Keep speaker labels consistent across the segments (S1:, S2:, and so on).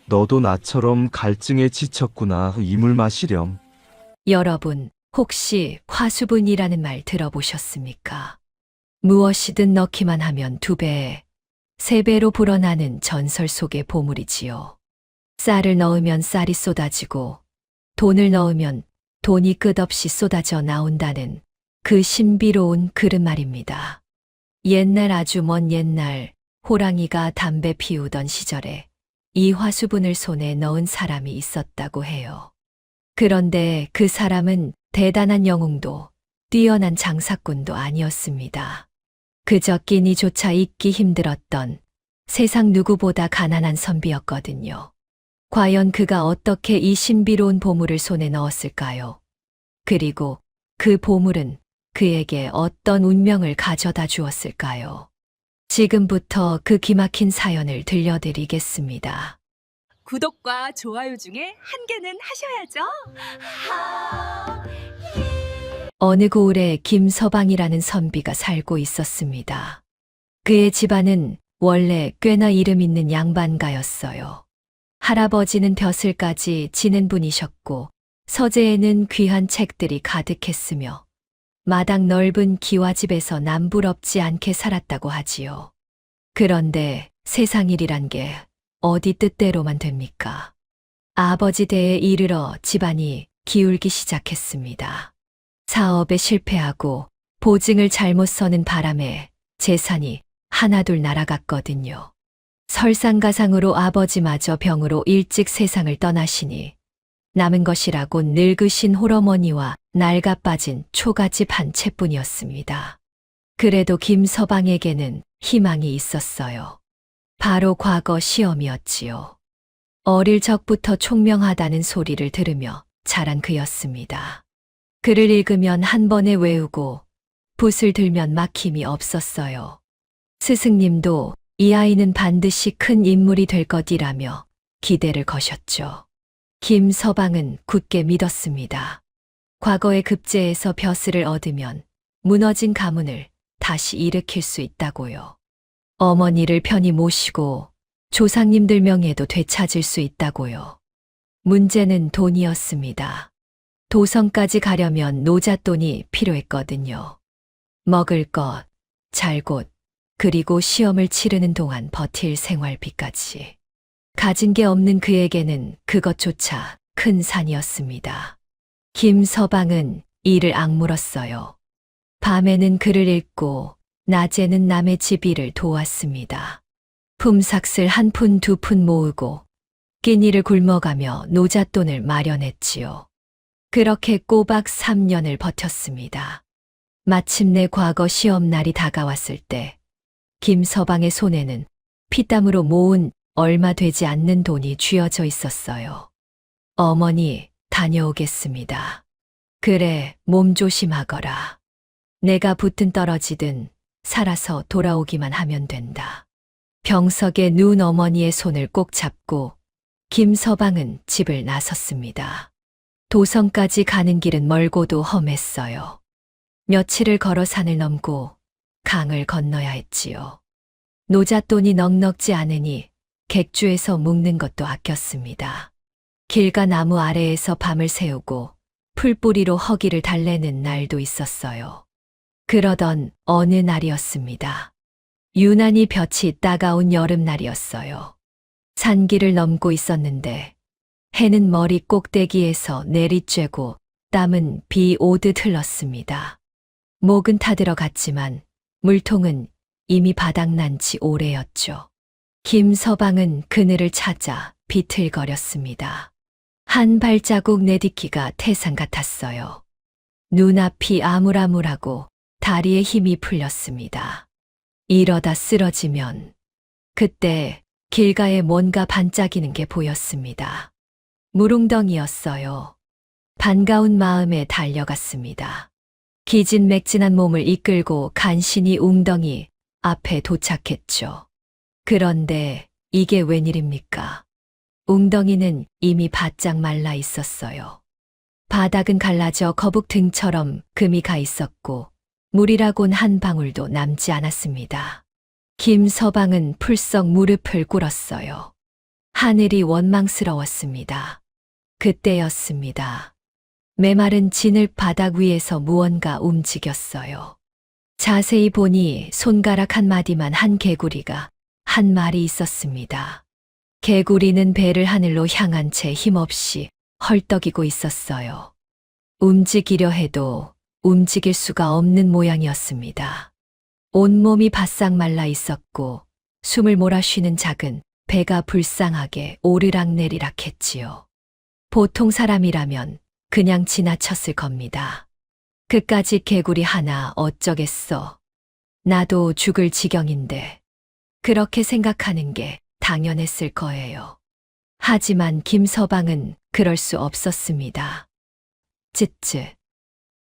S1: 너도 나처럼 갈증에 지쳤구나. 이물 마시렴.
S2: 여러분, 혹시 화수분이라는 말 들어보셨습니까? 무엇이든 넣기만 하면 2배, 3배로 불어나는 전설 속의 보물이지요. 쌀을 넣으면 쌀이 쏟아지고 돈을 넣으면 돈이 끝없이 쏟아져 나온다는 그 신비로운 그릇 말입니다. 옛날 아주 먼 옛날 호랑이가 담배 피우던 시절에 이 화수분을 손에 넣은 사람이 있었다고 해요. 그런데 그 사람은 대단한 영웅도 뛰어난 장사꾼도 아니었습니다. 그저 끼니조차 잊기 힘들었던 세상 누구보다 가난한 선비였거든요. 과연 그가 어떻게 이 신비로운 보물을 손에 넣었을까요? 그리고 그 보물은 그에게 어떤 운명을 가져다 주었을까요? 지금부터 그 기막힌 사연을 들려드리겠습니다.
S3: 구독과 좋아요 중에 한 개는 하셔야죠.
S2: 어느 고을에 김서방이라는 선비가 살고 있었습니다. 그의 집안은 원래 꽤나 이름 있는 양반가였어요. 할아버지는 벼슬까지 지는 분이셨고 서재에는 귀한 책들이 가득했으며 마당 넓은 기와집에서 남부럽지 않게 살았다고 하지요. 그런데 세상 일이란 게 어디 뜻대로만 됩니까? 아버지 대에 이르러 집안이 기울기 시작했습니다. 사업에 실패하고 보증을 잘못 서는 바람에 재산이 하나둘 날아갔거든요. 설상가상으로 아버지마저 병으로 일찍 세상을 떠나시니 남은 것이라곤 늙으신 홀어머니와 낡아 빠진 초가집 한 채뿐이었습니다. 그래도 김서방에게는 희망이 있었어요. 바로 과거 시험이었지요. 어릴 적부터 총명하다는 소리를 들으며 자란 그였습니다. 글을 읽으면 한 번에 외우고 붓을 들면 막힘이 없었어요. 스승님도 이 아이는 반드시 큰 인물이 될 것이라며 기대를 거셨죠. 김서방은 굳게 믿었습니다. 과거의 급제에서 벼슬을 얻으면 무너진 가문을 다시 일으킬 수 있다고요. 어머니를 편히 모시고 조상님들 명예도 되찾을 수 있다고요. 문제는 돈이었습니다. 도성까지 가려면 노잣돈이 필요했거든요. 먹을 것, 잘 곳, 그리고 시험을 치르는 동안 버틸 생활비까지. 가진 게 없는 그에게는 그것조차 큰 산이었습니다. 김서방은 이를 악물었어요. 밤에는 글을 읽고 낮에는 남의 집 일을 도왔습니다. 품삯을 1푼 2푼 모으고 끼니를 굶어가며 노잣돈을 마련했지요. 그렇게 꼬박 3년을 버텼습니다. 마침내 과거 시험날이 다가왔을 때 김서방의 손에는 피땀으로 모은 얼마 되지 않는 돈이 쥐어져 있었어요. 어머니, 다녀오겠습니다. 그래, 몸 조심하거라. 내가 붙든 떨어지든 살아서 돌아오기만 하면 된다. 병석에 누운 어머니의 손을 꼭 잡고 김서방은 집을 나섰습니다. 도성까지 가는 길은 멀고도 험했어요. 며칠을 걸어 산을 넘고 강을 건너야 했지요. 노잣돈이 넉넉지 않으니 객주에서 묵는 것도 아꼈습니다. 길가 나무 아래에서 밤을 새우고 풀뿌리로 허기를 달래는 날도 있었어요. 그러던 어느 날이었습니다. 유난히 볕이 따가운 여름날이었어요. 산길을 넘고 있었는데 해는 머리 꼭대기에서 내리쬐고 땀은 비 오듯 흘렀습니다. 목은 타들어갔지만 물통은 이미 바닥난 지 오래였죠. 김서방은 그늘을 찾아 비틀거렸습니다. 한 발자국 내딛기가 태산 같았어요. 눈앞이 아물아물하고 다리에 힘이 풀렸습니다. 이러다 쓰러지면 그때 길가에 뭔가 반짝이는 게 보였습니다. 무릉덩이였어요. 반가운 마음에 달려갔습니다. 기진맥진한 몸을 이끌고 간신히 웅덩이 앞에 도착했죠. 그런데 이게 웬일입니까? 웅덩이는 이미 바짝 말라 있었어요. 바닥은 갈라져 거북 등처럼 금이 가 있었고 물이라곤 한 방울도 남지 않았습니다. 김서방은 풀썩 무릎을 꿇었어요. 하늘이 원망스러웠습니다. 그때였습니다. 메마른 진흙 바닥 위에서 무언가 움직였어요. 자세히 보니 손가락 한 마디만 한 개구리가 한 마리 있었습니다. 개구리는 배를 하늘로 향한 채 힘없이 헐떡이고 있었어요. 움직이려 해도 움직일 수가 없는 모양이었습니다. 온몸이 바싹 말라 있었고 숨을 몰아쉬는 작은 배가 불쌍하게 오르락내리락 했지요. 보통 사람이라면 그냥 지나쳤을 겁니다. 그까짓 개구리 하나 어쩌겠어. 나도 죽을 지경인데. 그렇게 생각하는 게 당연했을 거예요. 하지만 김서방은 그럴 수 없었습니다. 쯧쯧.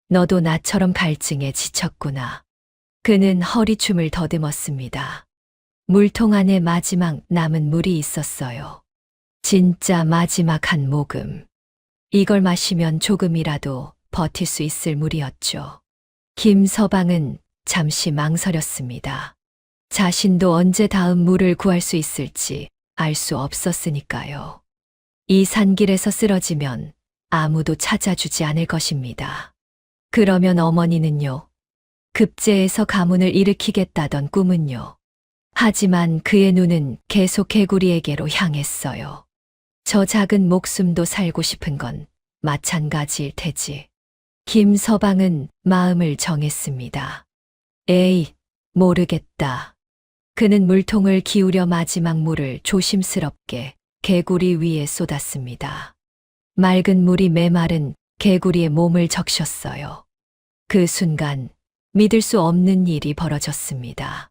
S2: 너도 나처럼 갈증에 지쳤구나. 그는 허리춤을 더듬었습니다. 물통 안에 마지막 남은 물이 있었어요. 진짜 마지막 한 모금. 이걸 마시면 조금이라도 버틸 수 있을 물이었죠. 김서방은 잠시 망설였습니다. 자신도 언제 다음 물을 구할 수 있을지 알 수 없었으니까요. 이 산길에서 쓰러지면 아무도 찾아주지 않을 것입니다. 그러면 어머니는요? 급제에서 가문을 일으키겠다던 꿈은요? 하지만 그의 눈은 계속 개구리에게로 향했어요. 저 작은 목숨도 살고 싶은 건 마찬가지일 테지. 김서방은 마음을 정했습니다. 에이, 모르겠다. 그는 물통을 기울여 마지막 물을 조심스럽게 개구리 위에 쏟았습니다. 맑은 물이 메마른 개구리의 몸을 적셨어요. 그 순간 믿을 수 없는 일이 벌어졌습니다.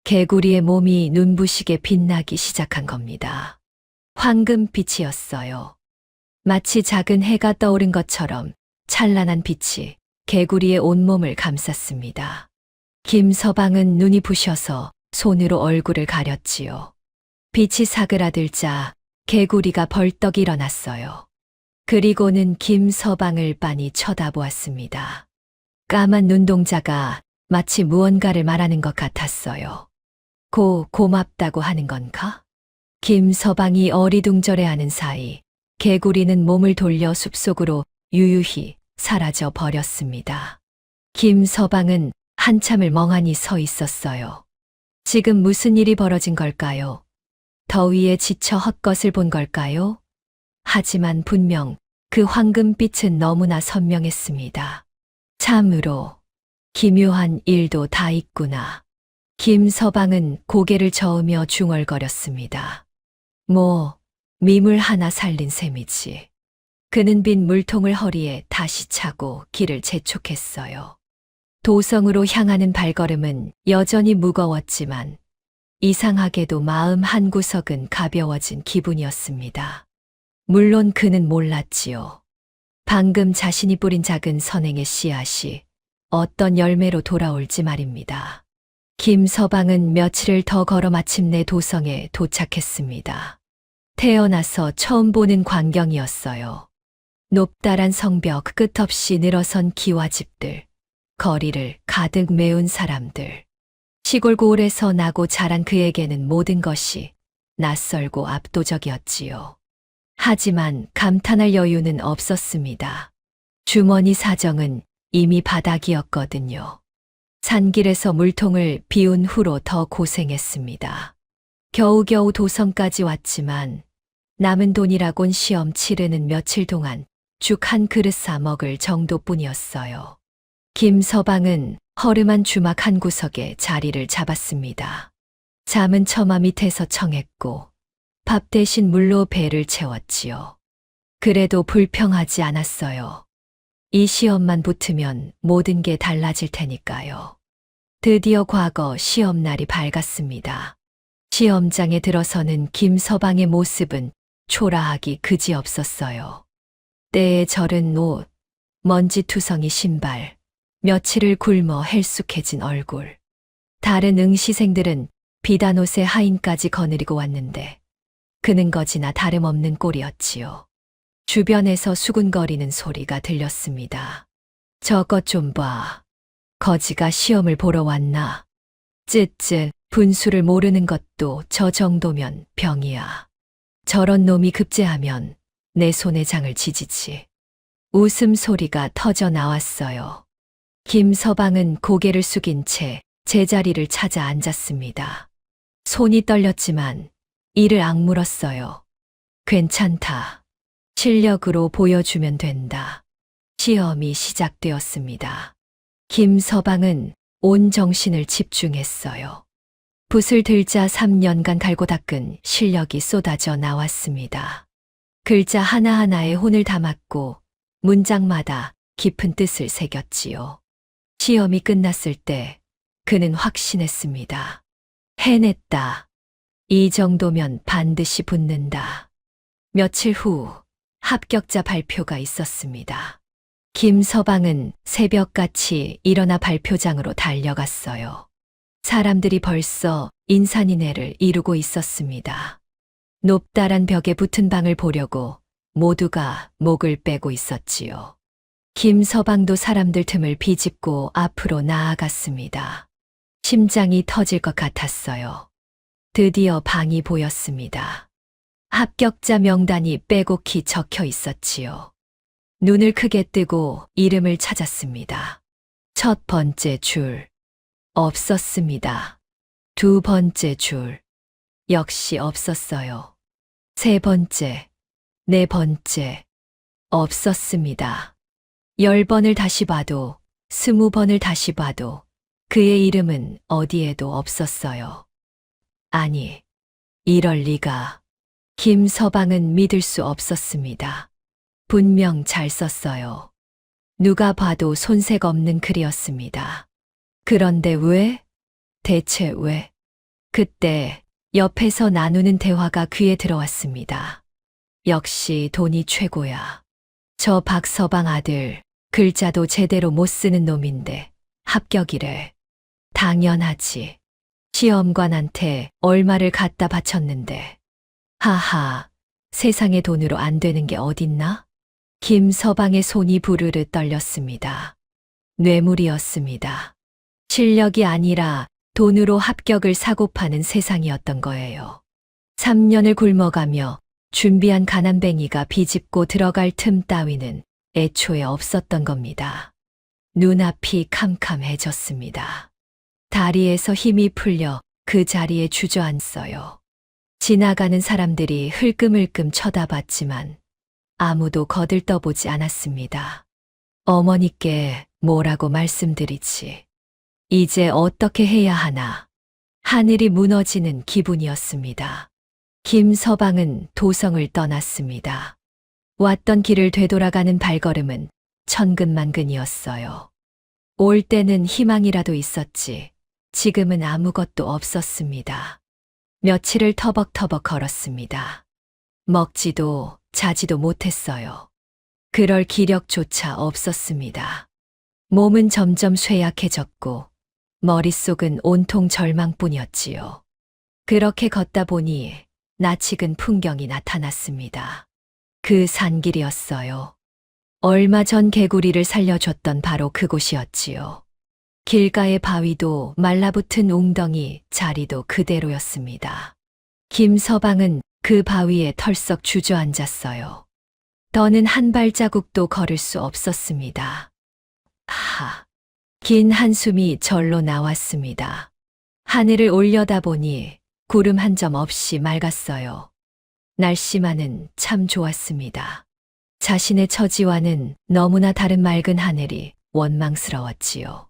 S2: 개구리의 몸이 눈부시게 빛나기 시작한 겁니다. 황금빛이었어요. 마치 작은 해가 떠오른 것처럼 찬란한 빛이 개구리의 온몸을 감쌌습니다. 김서방은 눈이 부셔서 손으로 얼굴을 가렸지요. 빛이 사그라들자 개구리가 벌떡 일어났어요. 그리고는 김서방을 빤히 쳐다보았습니다. 까만 눈동자가 마치 무언가를 말하는 것 같았어요. 고맙다고 하는 건가? 김서방이 어리둥절해하는 사이 개구리는 몸을 돌려 숲속으로 유유히 사라져 버렸습니다. 김서방은 한참을 멍하니 서 있었어요. 지금 무슨 일이 벌어진 걸까요? 더위에 지쳐 헛것을 본 걸까요? 하지만 분명 그 황금빛은 너무나 선명했습니다. 참으로 기묘한 일도 다 있구나. 김서방은 고개를 저으며 중얼거렸습니다. 미물 하나 살린 셈이지. 그는 빈 물통을 허리에 다시 차고 길을 재촉했어요. 도성으로 향하는 발걸음은 여전히 무거웠지만 이상하게도 마음 한구석은 가벼워진 기분이었습니다. 물론 그는 몰랐지요. 방금 자신이 뿌린 작은 선행의 씨앗이 어떤 열매로 돌아올지 말입니다. 김서방은 며칠을 더 걸어 마침내 도성에 도착했습니다. 태어나서 처음 보는 광경이었어요. 높다란 성벽, 끝없이 늘어선 기와집들, 거리를 가득 메운 사람들. 시골 고을에서 나고 자란 그에게는 모든 것이 낯설고 압도적이었지요. 하지만 감탄할 여유는 없었습니다. 주머니 사정은 이미 바닥이었거든요. 산길에서 물통을 비운 후로 더 고생했습니다. 겨우겨우 도성까지 왔지만 남은 돈이라곤 시험 치르는 며칠 동안 죽 한 그릇 사 먹을 정도뿐이었어요. 김서방은 허름한 주막 한 구석에 자리를 잡았습니다. 잠은 처마 밑에서 청했고 밥 대신 물로 배를 채웠지요. 그래도 불평하지 않았어요. 이 시험만 붙으면 모든 게 달라질 테니까요. 드디어 과거 시험날이 밝았습니다. 시험장에 들어서는 김서방의 모습은 초라하기 그지없었어요. 때에 절은 옷, 먼지투성이 신발, 며칠을 굶어 헬쑥해진 얼굴. 다른 응시생들은 비단 옷에 하인까지 거느리고 왔는데 그는 거지나 다름없는 꼴이었지요. 주변에서 수군거리는 소리가 들렸습니다. 저것 좀 봐. 거지가 시험을 보러 왔나? 쯧쯧, 분수를 모르는 것도 저 정도면 병이야. 저런 놈이 급제하면 내 손에 장을 지지치. 웃음소리가 터져 나왔어요. 김서방은 고개를 숙인 채 제자리를 찾아 앉았습니다. 손이 떨렸지만 이를 악물었어요. 괜찮다. 실력으로 보여주면 된다. 시험이 시작되었습니다. 김서방은 온 정신을 집중했어요. 붓을 들자 3년간 갈고 닦은 실력이 쏟아져 나왔습니다. 글자 하나하나에 혼을 담았고 문장마다 깊은 뜻을 새겼지요. 시험이 끝났을 때 그는 확신했습니다. 해냈다. 이 정도면 반드시 붙는다. 며칠 후 합격자 발표가 있었습니다. 김서방은 새벽같이 일어나 발표장으로 달려갔어요. 사람들이 벌써 인산인해를 이루고 있었습니다. 높다란 벽에 붙은 방을 보려고 모두가 목을 빼고 있었지요. 김서방도 사람들 틈을 비집고 앞으로 나아갔습니다. 심장이 터질 것 같았어요. 드디어 방이 보였습니다. 합격자 명단이 빼곡히 적혀 있었지요. 눈을 크게 뜨고 이름을 찾았습니다. 첫 번째 줄. 없었습니다. 두 번째 줄. 역시 없었어요. 세 번째, 네 번째. 없었습니다. 10번을 다시 봐도 20번을 다시 봐도 그의 이름은 어디에도 없었어요. 아니, 이럴 리가. 김서방은 믿을 수 없었습니다. 분명 잘 썼어요. 누가 봐도 손색 없는 글이었습니다. 그런데 왜? 대체 왜? 그때 옆에서 나누는 대화가 귀에 들어왔습니다. 역시 돈이 최고야. 저 박서방 아들, 글자도 제대로 못 쓰는 놈인데 합격이래. 당연하지. 시험관한테 얼마를 갖다 바쳤는데. 하하, 세상에 돈으로 안 되는 게 어딨나? 김서방의 손이 부르르 떨렸습니다. 뇌물이었습니다. 실력이 아니라 돈으로 합격을 사고 파는 세상이었던 거예요. 3년을 굶어가며 준비한 가난뱅이가 비집고 들어갈 틈 따위는 애초에 없었던 겁니다. 눈앞이 캄캄해졌습니다. 다리에서 힘이 풀려 그 자리에 주저앉어요. 지나가는 사람들이 흘끔흘끔 쳐다봤지만 아무도 거들떠보지 않았습니다. 어머니께 뭐라고 말씀드리지. 이제 어떻게 해야 하나. 하늘이 무너지는 기분이었습니다. 김서방은 도성을 떠났습니다. 왔던 길을 되돌아가는 발걸음은 천근만근이었어요. 올 때는 희망이라도 있었지. 지금은 아무것도 없었습니다. 며칠을 터벅터벅 걸었습니다. 먹지도 자지도 못했어요. 그럴 기력조차 없었습니다. 몸은 점점 쇠약해졌고 머릿속은 온통 절망뿐이었지요. 그렇게 걷다 보니 낯익은 풍경이 나타났습니다. 그 산길이었어요. 얼마 전 개구리를 살려줬던 바로 그곳이었지요. 길가의 바위도 말라붙은 웅덩이 자리도 그대로였습니다. 김서방은 그 바위에 털썩 주저앉았어요. 더는 한 발자국도 걸을 수 없었습니다. 긴 한숨이 절로 나왔습니다. 하늘을 올려다보니 구름 한 점 없이 맑았어요. 날씨만은 참 좋았습니다. 자신의 처지와는 너무나 다른 맑은 하늘이 원망스러웠지요.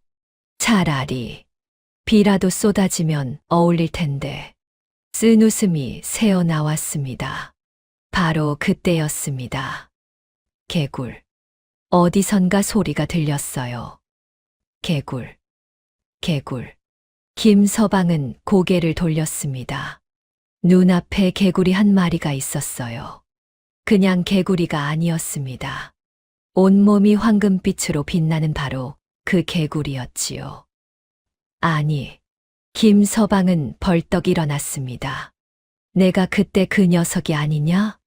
S2: 차라리 비라도 쏟아지면 어울릴 텐데. 쓴 웃음이 새어 나왔습니다. 바로 그때였습니다. 개굴. 어디선가 소리가 들렸어요. 개굴, 개굴. 김서방은 고개를 돌렸습니다. 눈앞에 개구리 한 마리가 있었어요. 그냥 개구리가 아니었습니다. 온몸이 황금빛으로 빛나는 바로 그 개구리였지요. 아니, 김서방은 벌떡 일어났습니다. 내가 그때 그 녀석이 아니냐?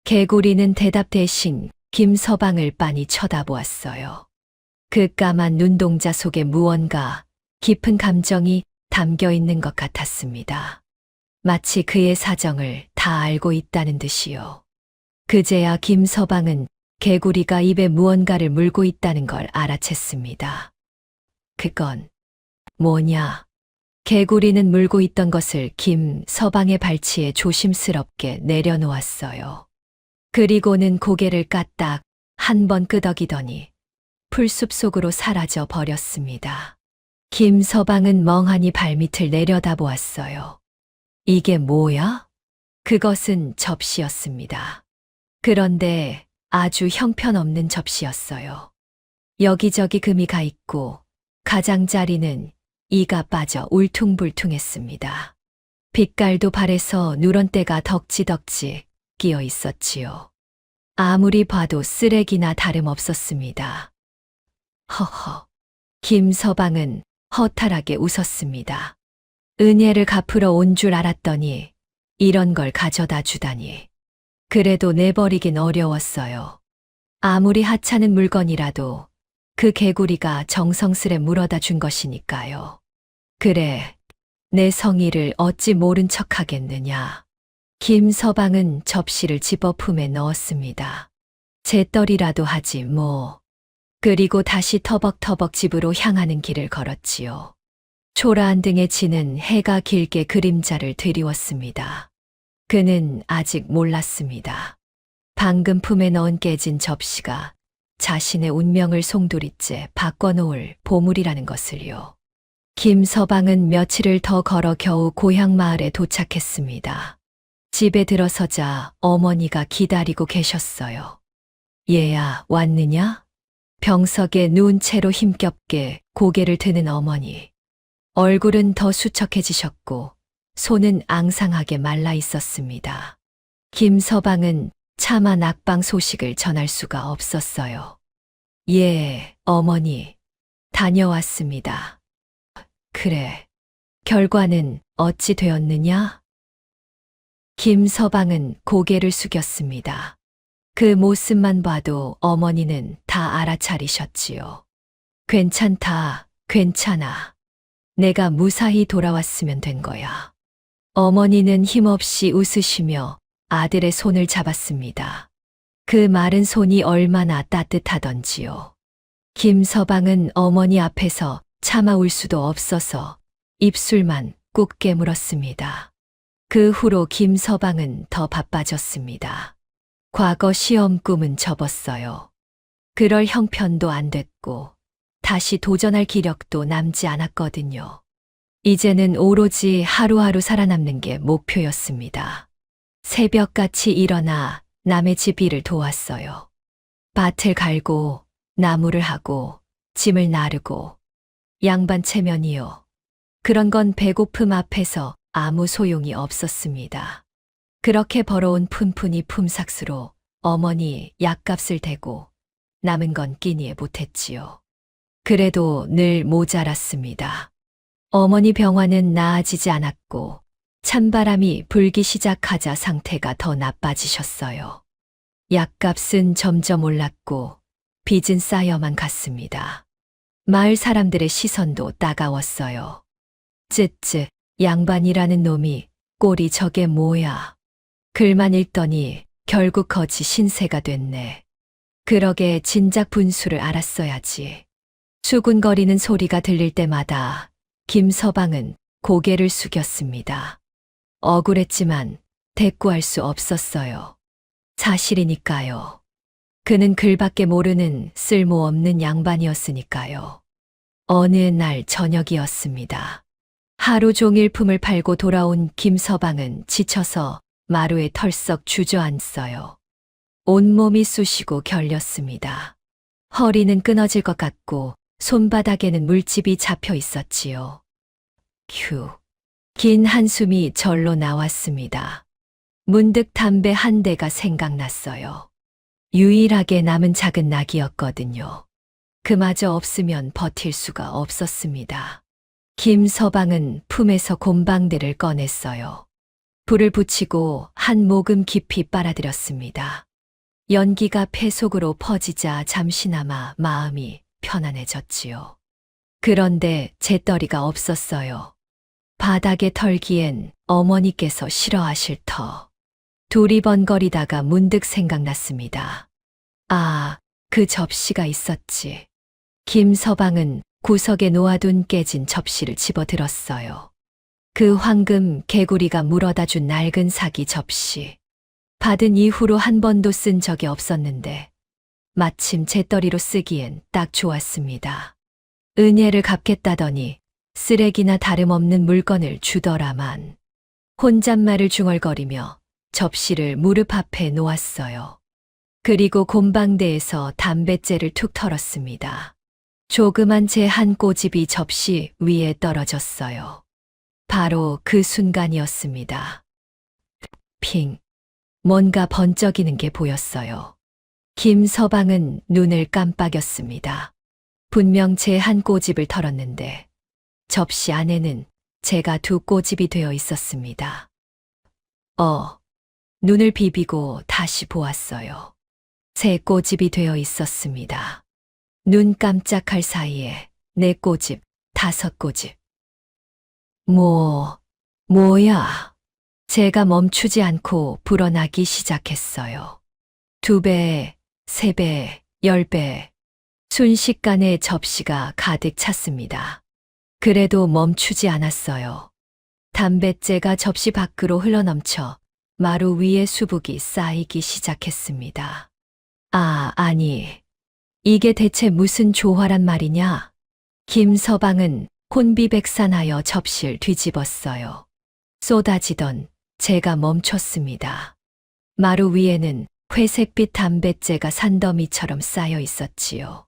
S2: 개구리는 대답 대신 김서방을 빤히 쳐다보았어요. 그 까만 눈동자 속에 무언가 깊은 감정이 담겨 있는 것 같았습니다. 마치 그의 사정을 다 알고 있다는 듯이요. 그제야 김서방은 개구리가 입에 무언가를 물고 있다는 걸 알아챘습니다. 그건 뭐냐? 개구리는 물고 있던 것을 김서방의 발치에 조심스럽게 내려놓았어요. 그리고는 고개를 까딱 한 번 끄덕이더니 풀숲 속으로 사라져 버렸습니다. 김서방은 멍하니 발밑을 내려다보았어요. 이게 뭐야? 그것은 접시였습니다. 그런데 아주 형편없는 접시였어요. 여기저기 금이 가 있고 가장자리는 이가 빠져 울퉁불퉁했습니다. 빛깔도 발에서 누런 때가 덕지덕지 끼어 있었지요. 아무리 봐도 쓰레기나 다름없었습니다. 허허. 김서방은 허탈하게 웃었습니다. 은혜를 갚으러 온 줄 알았더니 이런 걸 가져다 주다니. 그래도 내버리긴 어려웠어요. 아무리 하찮은 물건이라도 그 개구리가 정성스레 물어다 준 것이니까요. 그래, 내 성의를 어찌 모른 척 하겠느냐. 김서방은 접시를 집어 품에 넣었습니다. 재떨이라도 하지 뭐. 그리고 다시 터벅터벅 집으로 향하는 길을 걸었지요. 초라한 등에 지는 해가 길게 그림자를 드리웠습니다. 그는 아직 몰랐습니다. 방금 품에 넣은 깨진 접시가 자신의 운명을 송두리째 바꿔놓을 보물이라는 것을요. 김서방은 며칠을 더 걸어 겨우 고향 마을에 도착했습니다. 집에 들어서자 어머니가 기다리고 계셨어요. 얘야, 왔느냐? 병석에 누운 채로 힘겹게 고개를 드는 어머니. 얼굴은 더 수척해지셨고 손은 앙상하게 말라 있었습니다. 김서방은 차마 낙방 소식을 전할 수가 없었어요. 예, 어머니. 다녀왔습니다. 그래. 결과는 어찌 되었느냐? 김서방은 고개를 숙였습니다. 그 모습만 봐도 어머니는 다 알아차리셨지요. 괜찮다, 괜찮아. 내가 무사히 돌아왔으면 된 거야. 어머니는 힘없이 웃으시며 아들의 손을 잡았습니다. 그 마른 손이 얼마나 따뜻하던지요. 김서방은 어머니 앞에서 참아 울 수도 없어서 입술만 꾹 깨물었습니다. 그 후로 김서방은 더 바빠졌습니다. 과거 시험 꿈은 접었어요. 그럴 형편도 안 됐고 다시 도전할 기력도 남지 않았거든요. 이제는 오로지 하루하루 살아남는 게 목표였습니다. 새벽같이 일어나 남의 집 일을 도왔어요. 밭을 갈고 나무를 하고 짐을 나르고 양반 체면이요. 그런 건 배고픔 앞에서 아무 소용이 없었습니다. 그렇게 벌어온 푼푼이 품삯으로 어머니 약값을 대고 남은 건 끼니에 못했지요. 그래도 늘 모자랐습니다. 어머니 병환은 나아지지 않았고 찬바람이 불기 시작하자 상태가 더 나빠지셨어요. 약값은 점점 올랐고 빚은 쌓여만 갔습니다. 마을 사람들의 시선도 따가웠어요. 쯧쯧, 양반이라는 놈이 꼴이 저게 뭐야. 글만 읽더니 결국 거지 신세가 됐네. 그러게 진작 분수를 알았어야지. 수군거리는 소리가 들릴 때마다 김서방은 고개를 숙였습니다. 억울했지만 대꾸할 수 없었어요. 사실이니까요. 그는 글밖에 모르는 쓸모없는 양반이었으니까요. 어느 날 저녁이었습니다. 하루 종일 품을 팔고 돌아온 김서방은 지쳐서 마루에 털썩 주저앉어요. 온몸이 쑤시고 결렸습니다. 허리는 끊어질 것 같고 손바닥에는 물집이 잡혀 있었지요. 휴. 긴 한숨이 절로 나왔습니다. 문득 담배 한 대가 생각났어요. 유일하게 남은 작은 낙이었거든요. 그마저 없으면 버틸 수가 없었습니다. 김서방은 품에서 곰방대를 꺼냈어요. 불을 붙이고 한 모금 깊이 빨아들였습니다. 연기가 폐 속으로 퍼지자 잠시나마 마음이 편안해졌지요. 그런데 재떨이가 없었어요. 바닥에 털기엔 어머니께서 싫어하실 터. 두리번거리다가 문득 생각났습니다. 아, 그 접시가 있었지. 김서방은 구석에 놓아둔 깨진 접시를 집어들었어요. 그 황금 개구리가 물어다 준 낡은 사기 접시. 받은 이후로 한 번도 쓴 적이 없었는데 마침 재떨이로 쓰기엔 딱 좋았습니다. 은혜를 갚겠다더니 쓰레기나 다름없는 물건을 주더라만. 혼잣말을 중얼거리며 접시를 무릎 앞에 놓았어요. 그리고 곰방대에서 담뱃재를 툭 털었습니다. 조그만 재 한 꼬집이 접시 위에 떨어졌어요. 바로 그 순간이었습니다. 핑. 뭔가 번쩍이는 게 보였어요. 김서방은 눈을 깜빡였습니다. 분명 재 한 꼬집을 털었는데 접시 안에는 재가 두 꼬집이 되어 있었습니다. 눈을 비비고 다시 보았어요. 세 꼬집이 되어 있었습니다. 눈 깜짝할 사이에 네 꼬집, 다섯 꼬집. 뭐야? 재가 멈추지 않고 불어나기 시작했어요. 2배, 3배, 10배. 순식간에 접시가 가득 찼습니다. 그래도 멈추지 않았어요. 담뱃재가 접시 밖으로 흘러넘쳐 마루 위에 수북이 쌓이기 시작했습니다. 아니. 이게 대체 무슨 조화란 말이냐? 김서방은 혼비백산하여 접시를 뒤집었어요. 쏟아지던 재가 멈췄습니다. 마루 위에는 회색빛 담뱃재가 산더미처럼 쌓여 있었지요.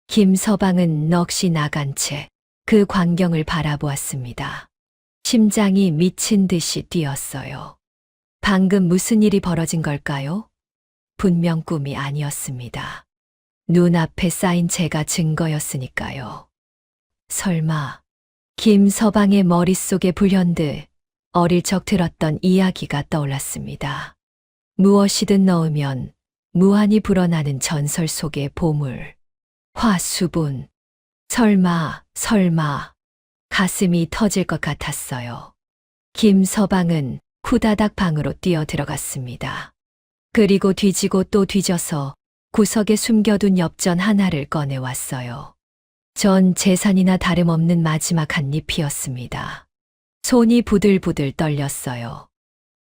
S2: 김서방은 넋이 나간 채 그 광경을 바라보았습니다. 심장이 미친 듯이 뛰었어요. 방금 무슨 일이 벌어진 걸까요? 분명 꿈이 아니었습니다. 눈앞에 쌓인 재가 증거였으니까요. 설마 김서방의 머릿속에 불현듯 어릴 적 들었던 이야기가 떠올랐습니다. 무엇이든 넣으면 무한히 불어나는 전설 속의 보물. 화수분. 설마. 가슴이 터질 것 같았어요. 김서방은 후다닥 방으로 뛰어 들어갔습니다. 그리고 뒤지고 또 뒤져서 구석에 숨겨둔 엽전 하나를 꺼내왔어요. 전 재산이나 다름없는 마지막 한 잎이었습니다. 손이 부들부들 떨렸어요.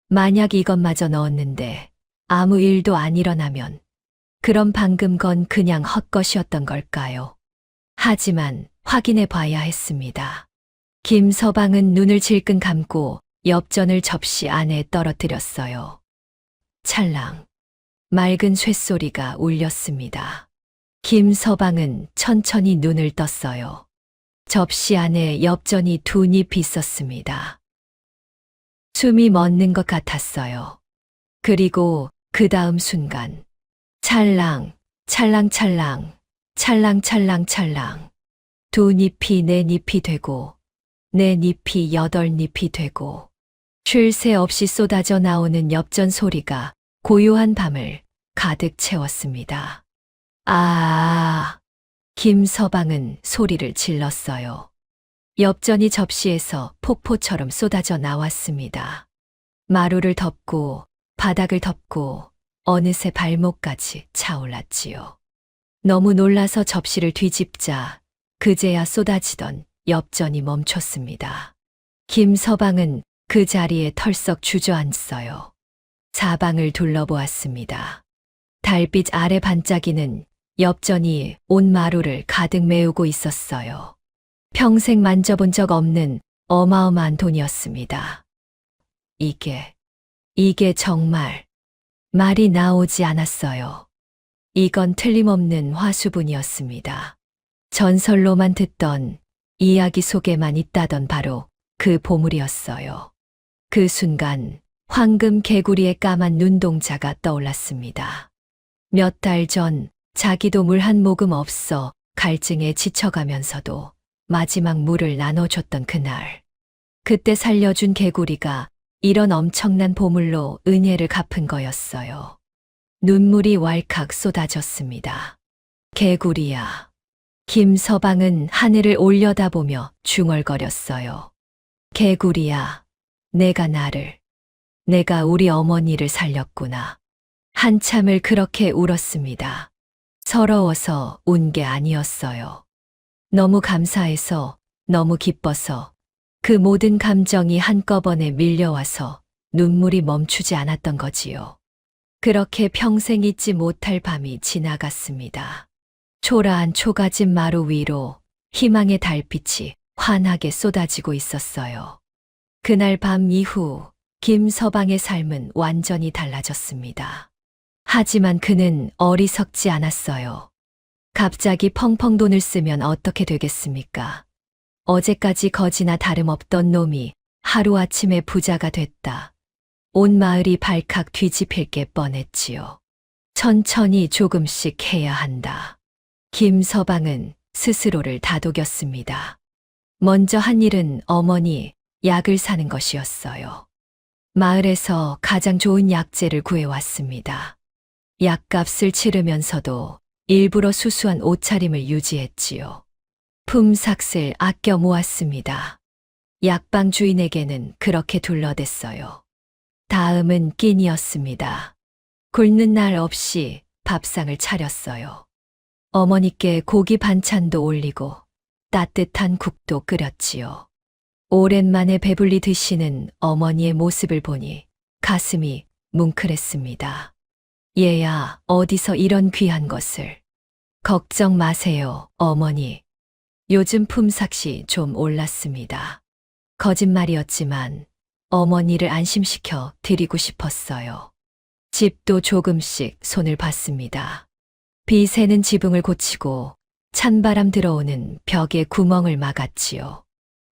S2: 만약 이것마저 넣었는데 아무 일도 안 일어나면 그럼 방금 건 그냥 헛것이었던 걸까요? 하지만 확인해 봐야 했습니다. 김서방은 눈을 질끈 감고 엽전을 접시 안에 떨어뜨렸어요. 찰랑. 맑은 쇳소리가 울렸습니다. 김서방은 천천히 눈을 떴어요. 접시 안에 엽전이 두 잎 있었습니다. 숨이 멎는 것 같았어요. 그리고 그 다음 순간 찰랑. 두 잎이 네 잎이 되고 네 잎이 8잎이 되고 쉴 새 없이 쏟아져 나오는 엽전 소리가 고요한 밤을 가득 채웠습니다. 김서방은 소리를 질렀어요. 엽전이 접시에서 폭포처럼 쏟아져 나왔습니다. 마루를 덮고 바닥을 덮고 어느새 발목까지 차올랐지요. 너무 놀라서 접시를 뒤집자 그제야 쏟아지던 엽전이 멈췄습니다. 김서방은 그 자리에 털썩 주저앉어요. 사방을 둘러보았습니다. 달빛 아래 반짝이는 엽전이 온 마루를 가득 메우고 있었어요. 평생 만져본 적 없는 어마어마한 돈이었습니다. 이게 정말 말이 나오지 않았어요. 이건 틀림없는 화수분이었습니다. 전설로만 듣던 이야기 속에만 있다던 바로 그 보물이었어요. 그 순간 황금 개구리의 까만 눈동자가 떠올랐습니다. 몇 달 전 자기도 물 한 모금 없어 갈증에 지쳐가면서도 마지막 물을 나눠줬던 그날. 그때 살려준 개구리가 이런 엄청난 보물로 은혜를 갚은 거였어요. 눈물이 왈칵 쏟아졌습니다. 개구리야. 김서방은 하늘을 올려다보며 중얼거렸어요. 개구리야, 내가 우리 어머니를 살렸구나. 한참을 그렇게 울었습니다. 서러워서 운 게 아니었어요. 너무 감사해서, 너무 기뻐서, 그 모든 감정이 한꺼번에 밀려와서 눈물이 멈추지 않았던 거지요. 그렇게 평생 잊지 못할 밤이 지나갔습니다. 초라한 초가집 마루 위로 희망의 달빛이 환하게 쏟아지고 있었어요. 그날 밤 이후 김서방의 삶은 완전히 달라졌습니다. 하지만 그는 어리석지 않았어요. 갑자기 펑펑 돈을 쓰면 어떻게 되겠습니까? 어제까지 거지나 다름없던 놈이 하루아침에 부자가 됐다. 온 마을이 발칵 뒤집힐 게 뻔했지요. 천천히 조금씩 해야 한다. 김서방은 스스로를 다독였습니다. 먼저 한 일은 어머니 약을 사는 것이었어요. 마을에서 가장 좋은 약재를 구해왔습니다. 약값을 치르면서도 일부러 수수한 옷차림을 유지했지요. 품삯을 아껴 모았습니다. 약방 주인에게는 그렇게 둘러댔어요. 다음은 끼니였습니다. 굶는 날 없이 밥상을 차렸어요. 어머니께 고기 반찬도 올리고 따뜻한 국도 끓였지요. 오랜만에 배불리 드시는 어머니의 모습을 보니 가슴이 뭉클했습니다. 얘야, 어디서 이런 귀한 것을. 걱정 마세요, 어머니. 요즘 품삯이 좀 올랐습니다. 거짓말이었지만 어머니를 안심시켜 드리고 싶었어요. 집도 조금씩 손을 봤습니다. 비 새는 지붕을 고치고 찬바람 들어오는 벽에 구멍을 막았지요.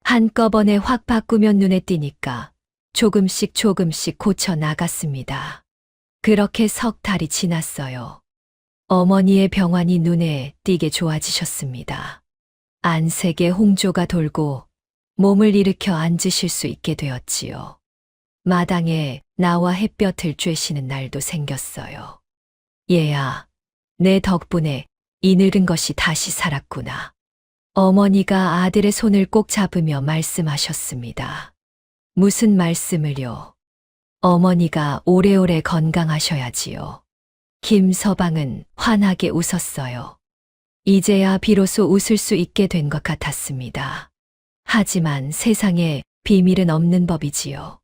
S2: 한꺼번에 확 바꾸면 눈에 띄니까 조금씩 고쳐 나갔습니다. 그렇게 석 달이 지났어요. 어머니의 병환이 눈에 띄게 좋아지셨습니다. 안색에 홍조가 돌고 몸을 일으켜 앉으실 수 있게 되었지요. 마당에 나와 햇볕을 쬐시는 날도 생겼어요. 얘야, 내 덕분에 이 늙은 것이 다시 살았구나. 어머니가 아들의 손을 꼭 잡으며 말씀하셨습니다. 무슨 말씀을요? 어머니가 오래오래 건강하셔야지요. 김서방은 환하게 웃었어요. 이제야 비로소 웃을 수 있게 된 것 같았습니다. 하지만 세상에 비밀은 없는 법이지요.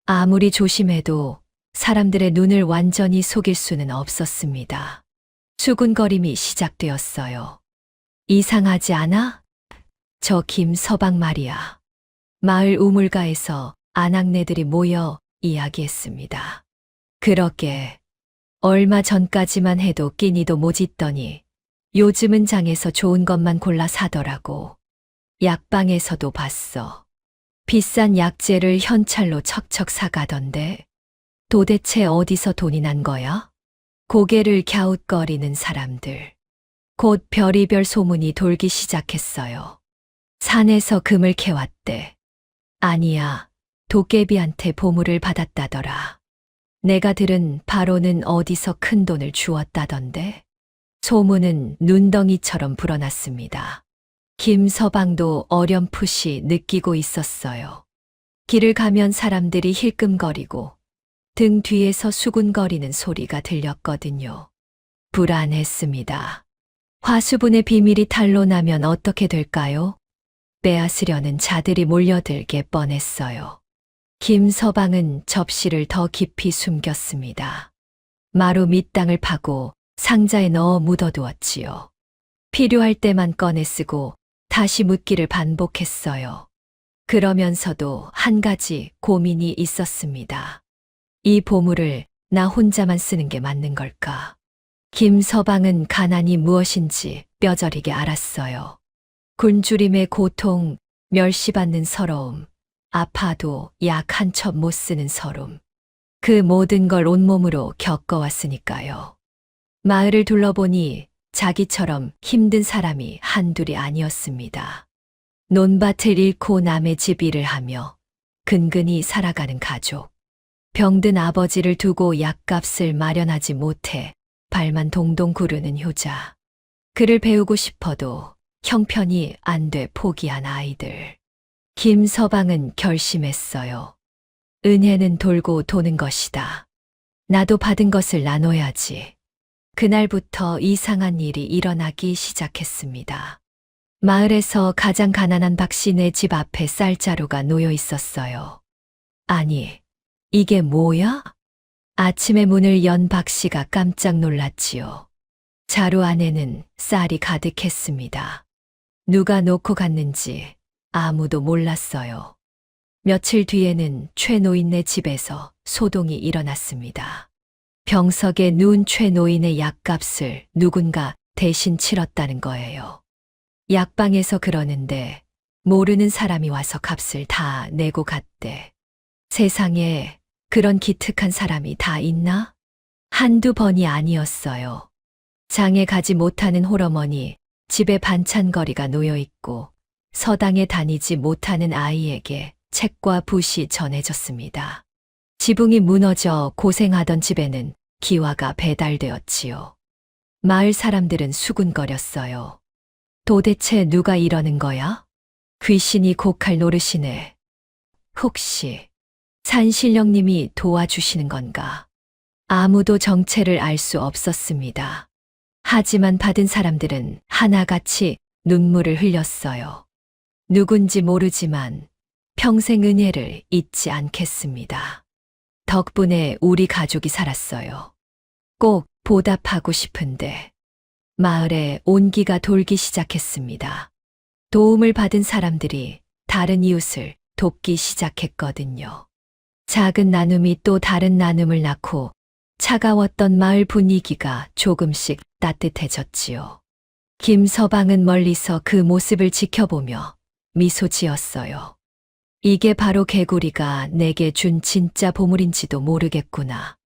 S2: 아무리 조심해도 사람들의 눈을 완전히 속일 수는 없었습니다. 수군거림이 시작되었어요. 이상하지 않아? 저 김서방 말이야. 마을 우물가에서 아낙네들이 모여 이야기했습니다. 그러게 얼마 전까지만 해도 끼니도 못 잊더니 요즘은 장에서 좋은 것만 골라 사더라고. 약방에서도 봤어. 비싼 약재를 현찰로 척척 사가던데 도대체 어디서 돈이 난 거야? 고개를 갸웃거리는 사람들. 곧 별의별 소문이 돌기 시작했어요. 산에서 금을 캐왔대. 아니야, 도깨비한테 보물을 받았다더라. 내가 들은 바로는 어디서 큰 돈을 주었다던데. 소문은 눈덩이처럼 불어났습니다. 김서방도 어렴풋이 느끼고 있었어요. 길을 가면 사람들이 힐끔거리고 등 뒤에서 수군거리는 소리가 들렸거든요. 불안했습니다. 화수분의 비밀이 탄로나면 어떻게 될까요? 빼앗으려는 자들이 몰려들게 뻔했어요. 김서방은 접시를 더 깊이 숨겼습니다. 마루 밑땅을 파고 상자에 넣어 묻어두었지요. 필요할 때만 꺼내 쓰고 다시 묻기를 반복했어요. 그러면서도 한 가지 고민이 있었습니다. 이 보물을 나 혼자만 쓰는 게 맞는 걸까? 김서방은 가난이 무엇인지 뼈저리게 알았어요. 굶주림의 고통, 멸시받는 서러움, 아파도 약 한 첩 못 쓰는 서름. 그 모든 걸 온몸으로 겪어왔으니까요. 마을을 둘러보니 자기처럼 힘든 사람이 한둘이 아니었습니다. 논밭을 잃고 남의 집 일을 하며 근근히 살아가는 가족. 병든 아버지를 두고 약값을 마련하지 못해 발만 동동 구르는 효자. 그를 배우고 싶어도 형편이 안 돼 포기한 아이들. 김서방은 결심했어요. 은혜는 돌고 도는 것이다. 나도 받은 것을 나눠야지. 그날부터 이상한 일이 일어나기 시작했습니다. 마을에서 가장 가난한 박 씨네 집 앞에 쌀자루가 놓여 있었어요. 아니, 이게 뭐야? 아침에 문을 연 박 씨가 깜짝 놀랐지요. 자루 안에는 쌀이 가득했습니다. 누가 놓고 갔는지 아무도 몰랐어요. 며칠 뒤에는 최 노인네 집에서 소동이 일어났습니다. 병석에 누운 최 노인의 약값을 누군가 대신 치렀다는 거예요. 약방에서 그러는데 모르는 사람이 와서 값을 다 내고 갔대. 세상에 그런 기특한 사람이 다 있나? 한두 번이 아니었어요. 장에 가지 못하는 홀어머니, 집에 반찬거리가 놓여 있고 서당에 다니지 못하는 아이에게 책과 붓이 전해졌습니다. 지붕이 무너져 고생하던 집에는 기와가 배달되었지요. 마을 사람들은 수군거렸어요. 도대체 누가 이러는 거야? 귀신이 고칼 노릇이네. 혹시 산신령님이 도와주시는 건가? 아무도 정체를 알 수 없었습니다. 하지만 받은 사람들은 하나같이 눈물을 흘렸어요. 누군지 모르지만 평생 은혜를 잊지 않겠습니다. 덕분에 우리 가족이 살았어요. 꼭 보답하고 싶은데 마을에 온기가 돌기 시작했습니다. 도움을 받은 사람들이 다른 이웃을 돕기 시작했거든요. 작은 나눔이 또 다른 나눔을 낳고 차가웠던 마을 분위기가 조금씩 따뜻해졌지요. 김서방은 멀리서 그 모습을 지켜보며 미소 지었어요. 이게 바로 개구리가 내게 준 진짜 보물인지도 모르겠구나.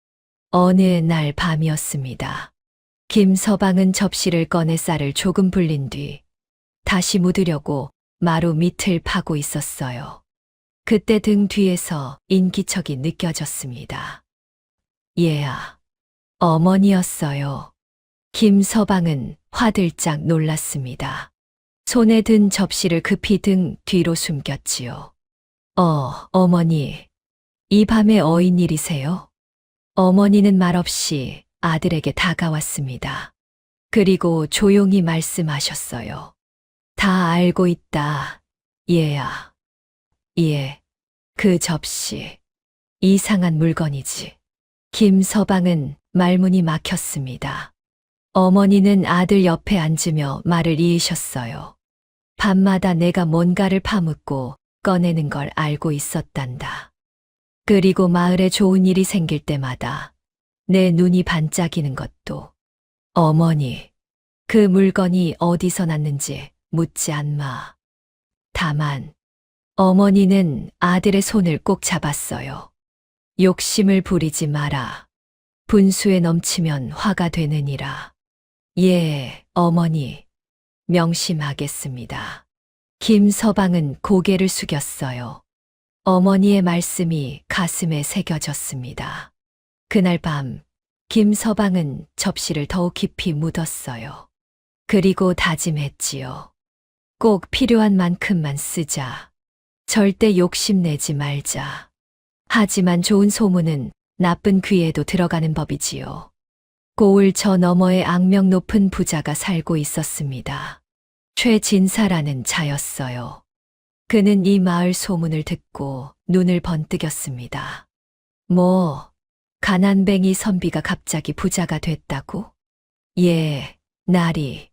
S2: 어느 날 밤이었습니다. 김서방은 접시를 꺼내 쌀을 조금 불린 뒤 다시 묻으려고 마루 밑을 파고 있었어요. 그때 등 뒤에서 인기척이 느껴졌습니다. 얘야, 어머니였어요. 김서방은 화들짝 놀랐습니다. 손에 든 접시를 급히 등 뒤로 숨겼지요. 어머니, 이 밤에 어인 일이세요? 어머니는 말없이 아들에게 다가왔습니다. 그리고 조용히 말씀하셨어요. 다 알고 있다, 얘야. 예, 그 접시. 이상한 물건이지. 김서방은 말문이 막혔습니다. 어머니는 아들 옆에 앉으며 말을 이으셨어요. 밤마다 내가 뭔가를 파묻고 꺼내는 걸 알고 있었단다. 그리고 마을에 좋은 일이 생길 때마다 내 눈이 반짝이는 것도 어머니, 그 물건이 어디서 났는지 묻지 않마. 다만 어머니는 아들의 손을 꼭 잡았어요. 욕심을 부리지 마라. 분수에 넘치면 화가 되느니라. 예, 어머니, 명심하겠습니다. 김서방은 고개를 숙였어요. 어머니의 말씀이 가슴에 새겨졌습니다. 그날 밤, 김서방은 접시를 더욱 깊이 묻었어요. 그리고 다짐했지요. 꼭 필요한 만큼만 쓰자. 절대 욕심내지 말자. 하지만 좋은 소문은 나쁜 귀에도 들어가는 법이지요. 고을 저 너머에 악명 높은 부자가 살고 있었습니다. 최진사라는 자였어요. 그는 이 마을 소문을 듣고 눈을 번뜩였습니다. 뭐, 가난뱅이 선비가 갑자기 부자가 됐다고? 예, 날이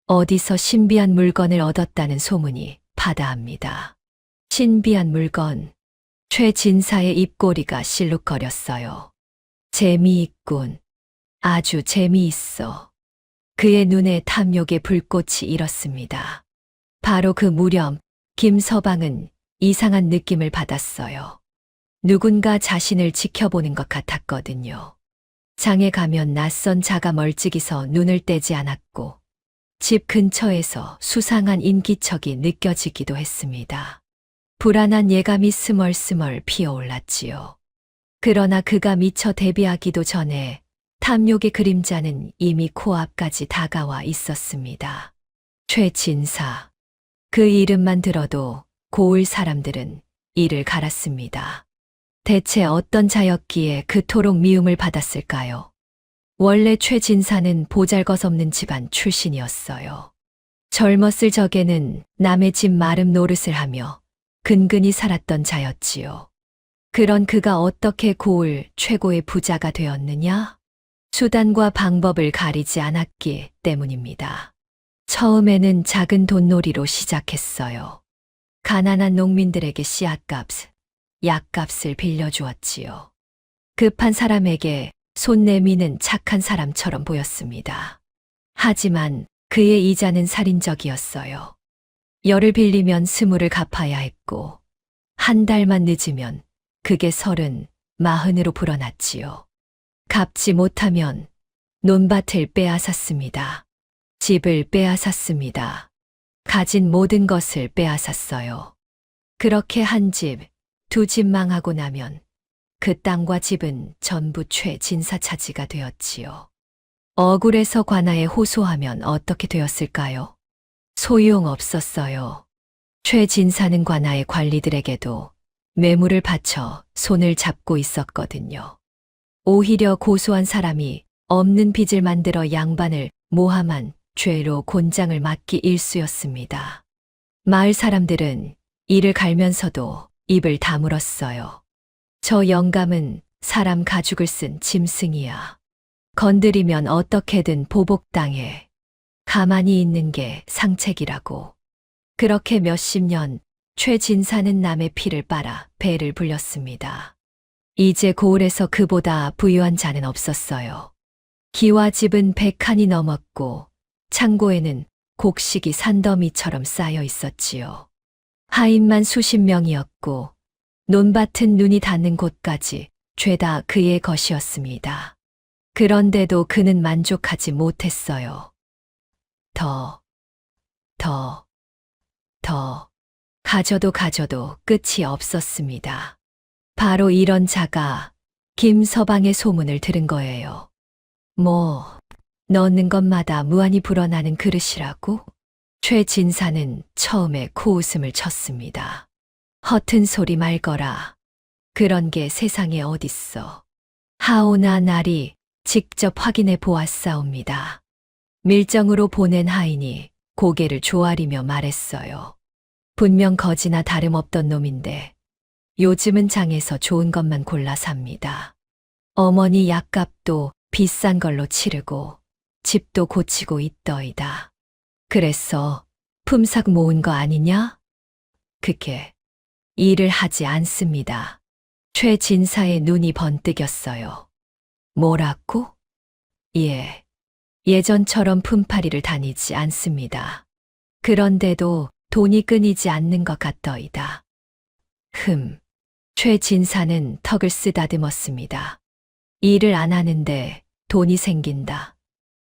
S2: 어디서 신비한 물건을 얻었다는 소문이 바다합니다. 신비한 물건. 최진사의 입꼬리가 실룩거렸어요. 재미있군. 아주 재미있어. 그의 눈에 탐욕의 불꽃이 일었습니다. 바로 그 무렵 김서방은 이상한 느낌을 받았어요. 누군가 자신을 지켜보는 것 같았거든요. 장에 가면 낯선 자가 멀찍이서 눈을 떼지 않았고 집 근처에서 수상한 인기척이 느껴지기도 했습니다. 불안한 예감이 스멀스멀 피어올랐지요. 그러나 그가 미처 대비하기도 전에 탐욕의 그림자는 이미 코앞까지 다가와 있었습니다. 최진사. 그 이름만 들어도 고을 사람들은 이를 갈았습니다. 대체 어떤 자였기에 그토록 미움을 받았을까요? 원래 최진사는 보잘것없는 집안 출신이었어요. 젊었을 적에는 남의 집 마름 노릇을 하며 근근히 살았던 자였지요. 그런 그가 어떻게 고을 최고의 부자가 되었느냐? 수단과 방법을 가리지 않았기 때문입니다. 처음에는 작은 돈놀이로 시작했어요. 가난한 농민들에게 씨앗값, 약값을 빌려주었지요. 급한 사람에게 손 내미는 착한 사람처럼 보였습니다. 하지만 그의 이자는 살인적이었어요. 열을 빌리면 20을 갚아야 했고, 한 달만 늦으면 그게 30, 40으로 불어났지요. 갚지 못하면 논밭을 빼앗았습니다. 집을 빼앗았습니다. 가진 모든 것을 빼앗았어요. 그렇게 한 집, 두 집 망하고 나면 그 땅과 집은 전부 최진사 차지가 되었지요. 억울해서 관아에 호소하면 어떻게 되었을까요? 소용없었어요. 최진사는 관아의 관리들에게도 매물을 바쳐 손을 잡고 있었거든요. 오히려 고소한 사람이 없는 빚을 만들어 양반을 모함한 죄로 곤장을 맞기 일쑤였습니다. 마을 사람들은 이를 갈면서도 입을 다물었어요. 저 영감은 사람 가죽을 쓴 짐승이야. 건드리면 어떻게든 보복당해. 가만히 있는 게 상책이라고. 그렇게 몇십 년 최진사는 남의 피를 빨아 배를 불렸습니다. 이제 고을에서 그보다 부유한 자는 없었어요. 기와 집은 100칸이 넘었고 창고에는 곡식이 산더미처럼 쌓여 있었지요. 하인만 수십 명이었고 논밭은 눈이 닿는 곳까지 죄다 그의 것이었습니다. 그런데도 그는 만족하지 못했어요. 더. 가져도 끝이 없었습니다. 바로 이런 자가 김서방의 소문을 들은 거예요. 넣는 것마다 무한히 불어나는 그릇이라고? 최진사는 처음에 코웃음을 쳤습니다. 허튼 소리 말거라. 그런 게 세상에 어딨어. 하오나 날이 직접 확인해 보았사옵니다. 밀정으로 보낸 하인이 고개를 조아리며 말했어요. 분명 거지나 다름없던 놈인데 요즘은 장에서 좋은 것만 골라 삽니다. 어머니 약값도 비싼 걸로 치르고 집도 고치고 있더이다. 그래서 품삯 모은 거 아니냐? 그게 일을 하지 않습니다. 최진사의 눈이 번뜩였어요. 뭐라고? 예. 예전처럼 품팔이를 다니지 않습니다. 그런데도 돈이 끊이지 않는 것 같더이다. 최진사는 턱을 쓰다듬었습니다. 일을 안 하는데 돈이 생긴다.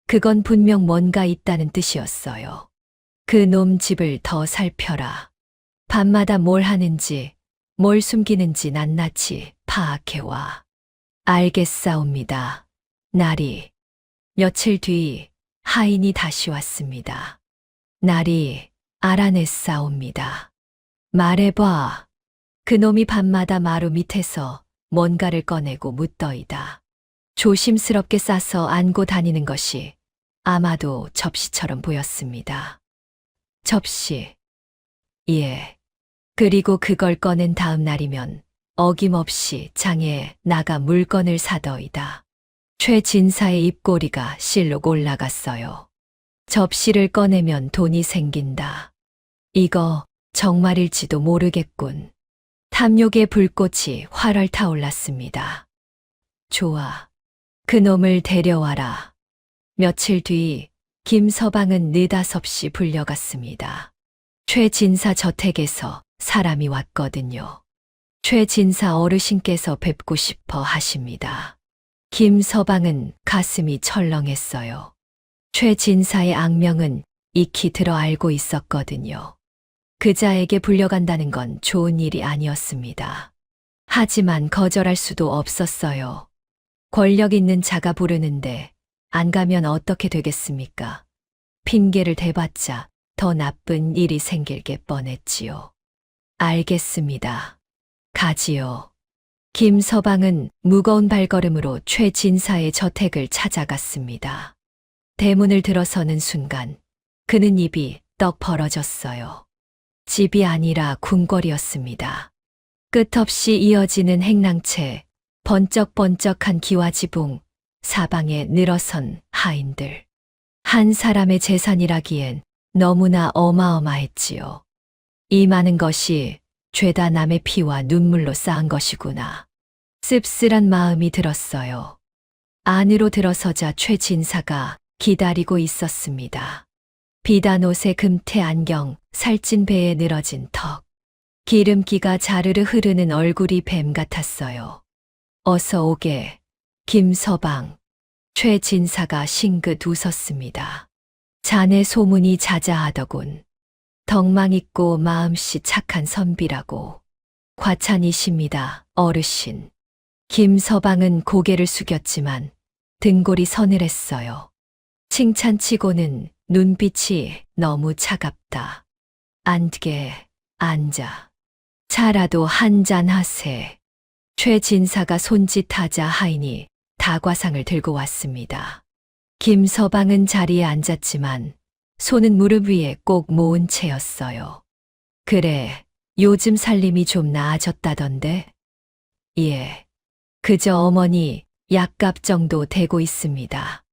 S2: 그건 분명 뭔가 있다는 뜻이었어요. 그 놈 집을 더 살펴라. 밤마다 뭘 하는지, 뭘 숨기는지 낱낱이 파악해와. 알겠사옵니다. 날이. 며칠 뒤 하인이 다시 왔습니다. 날이 알아냈사옵니다. 말해봐. 그놈이 밤마다 마루 밑에서 뭔가를 꺼내고 묻더이다. 조심스럽게 싸서 안고 다니는 것이 아마도 접시처럼 보였습니다. 접시. 예. 그리고 그걸 꺼낸 다음 날이면 어김없이 장에 나가 물건을 사더이다. 최진사의 입꼬리가 실룩 올라갔어요. 접시를 꺼내면 돈이 생긴다. 이거 정말일지도 모르겠군. 탐욕의 불꽃이 활활 타올랐습니다. 좋아. 그놈을 데려와라. 며칠 뒤 김서방은 느닷없이 불려갔습니다. 최진사 저택에서 사람이 왔거든요. 최진사 어르신께서 뵙고 싶어 하십니다. 김서방은 가슴이 철렁했어요. 최진사의 악명은 익히 들어 알고 있었거든요. 그자에게 불려간다는 건 좋은 일이 아니었습니다. 하지만 거절할 수도 없었어요. 권력 있는 자가 부르는데 안 가면 어떻게 되겠습니까? 핑계를 대봤자 더 나쁜 일이 생길 게 뻔했지요. 알겠습니다. 가지요. 김서방은 무거운 발걸음으로 최 진사의 저택을 찾아갔습니다. 대문을 들어서는 순간 그는 입이 떡 벌어졌어요. 집이 아니라 궁궐이었습니다. 끝없이 이어지는 행랑채, 번쩍번쩍한 기와지붕, 사방에 늘어선 하인들. 한 사람의 재산이라기엔 너무나 어마어마했지요. 이 많은 것이 죄다 남의 피와 눈물로 쌓은 것이구나. 씁쓸한 마음이 들었어요. 안으로 들어서자 최 진사가 기다리고 있었습니다. 비단 옷에 금태 안경, 살찐 배에 늘어진 턱. 기름기가 자르르 흐르는 얼굴이 뱀 같았어요. 어서 오게, 김서방. 최 진사가 싱긋 웃었습니다. 자네 소문이 자자하더군. 덕망 있고 마음씨 착한 선비라고. 과찬이십니다, 어르신. 김서방은 고개를 숙였지만 등골이 서늘했어요. 칭찬치고는 눈빛이 너무 차갑다. 앉게, 앉아. 차라도 한잔 하세. 최 진사가 손짓하자 하인이 다과상을 들고 왔습니다. 김서방은 자리에 앉았지만 손은 무릎 위에 꼭 모은 채였어요. 그래, 요즘 살림이 좀 나아졌다던데? 예, 그저 어머니 약값 정도 되고 있습니다.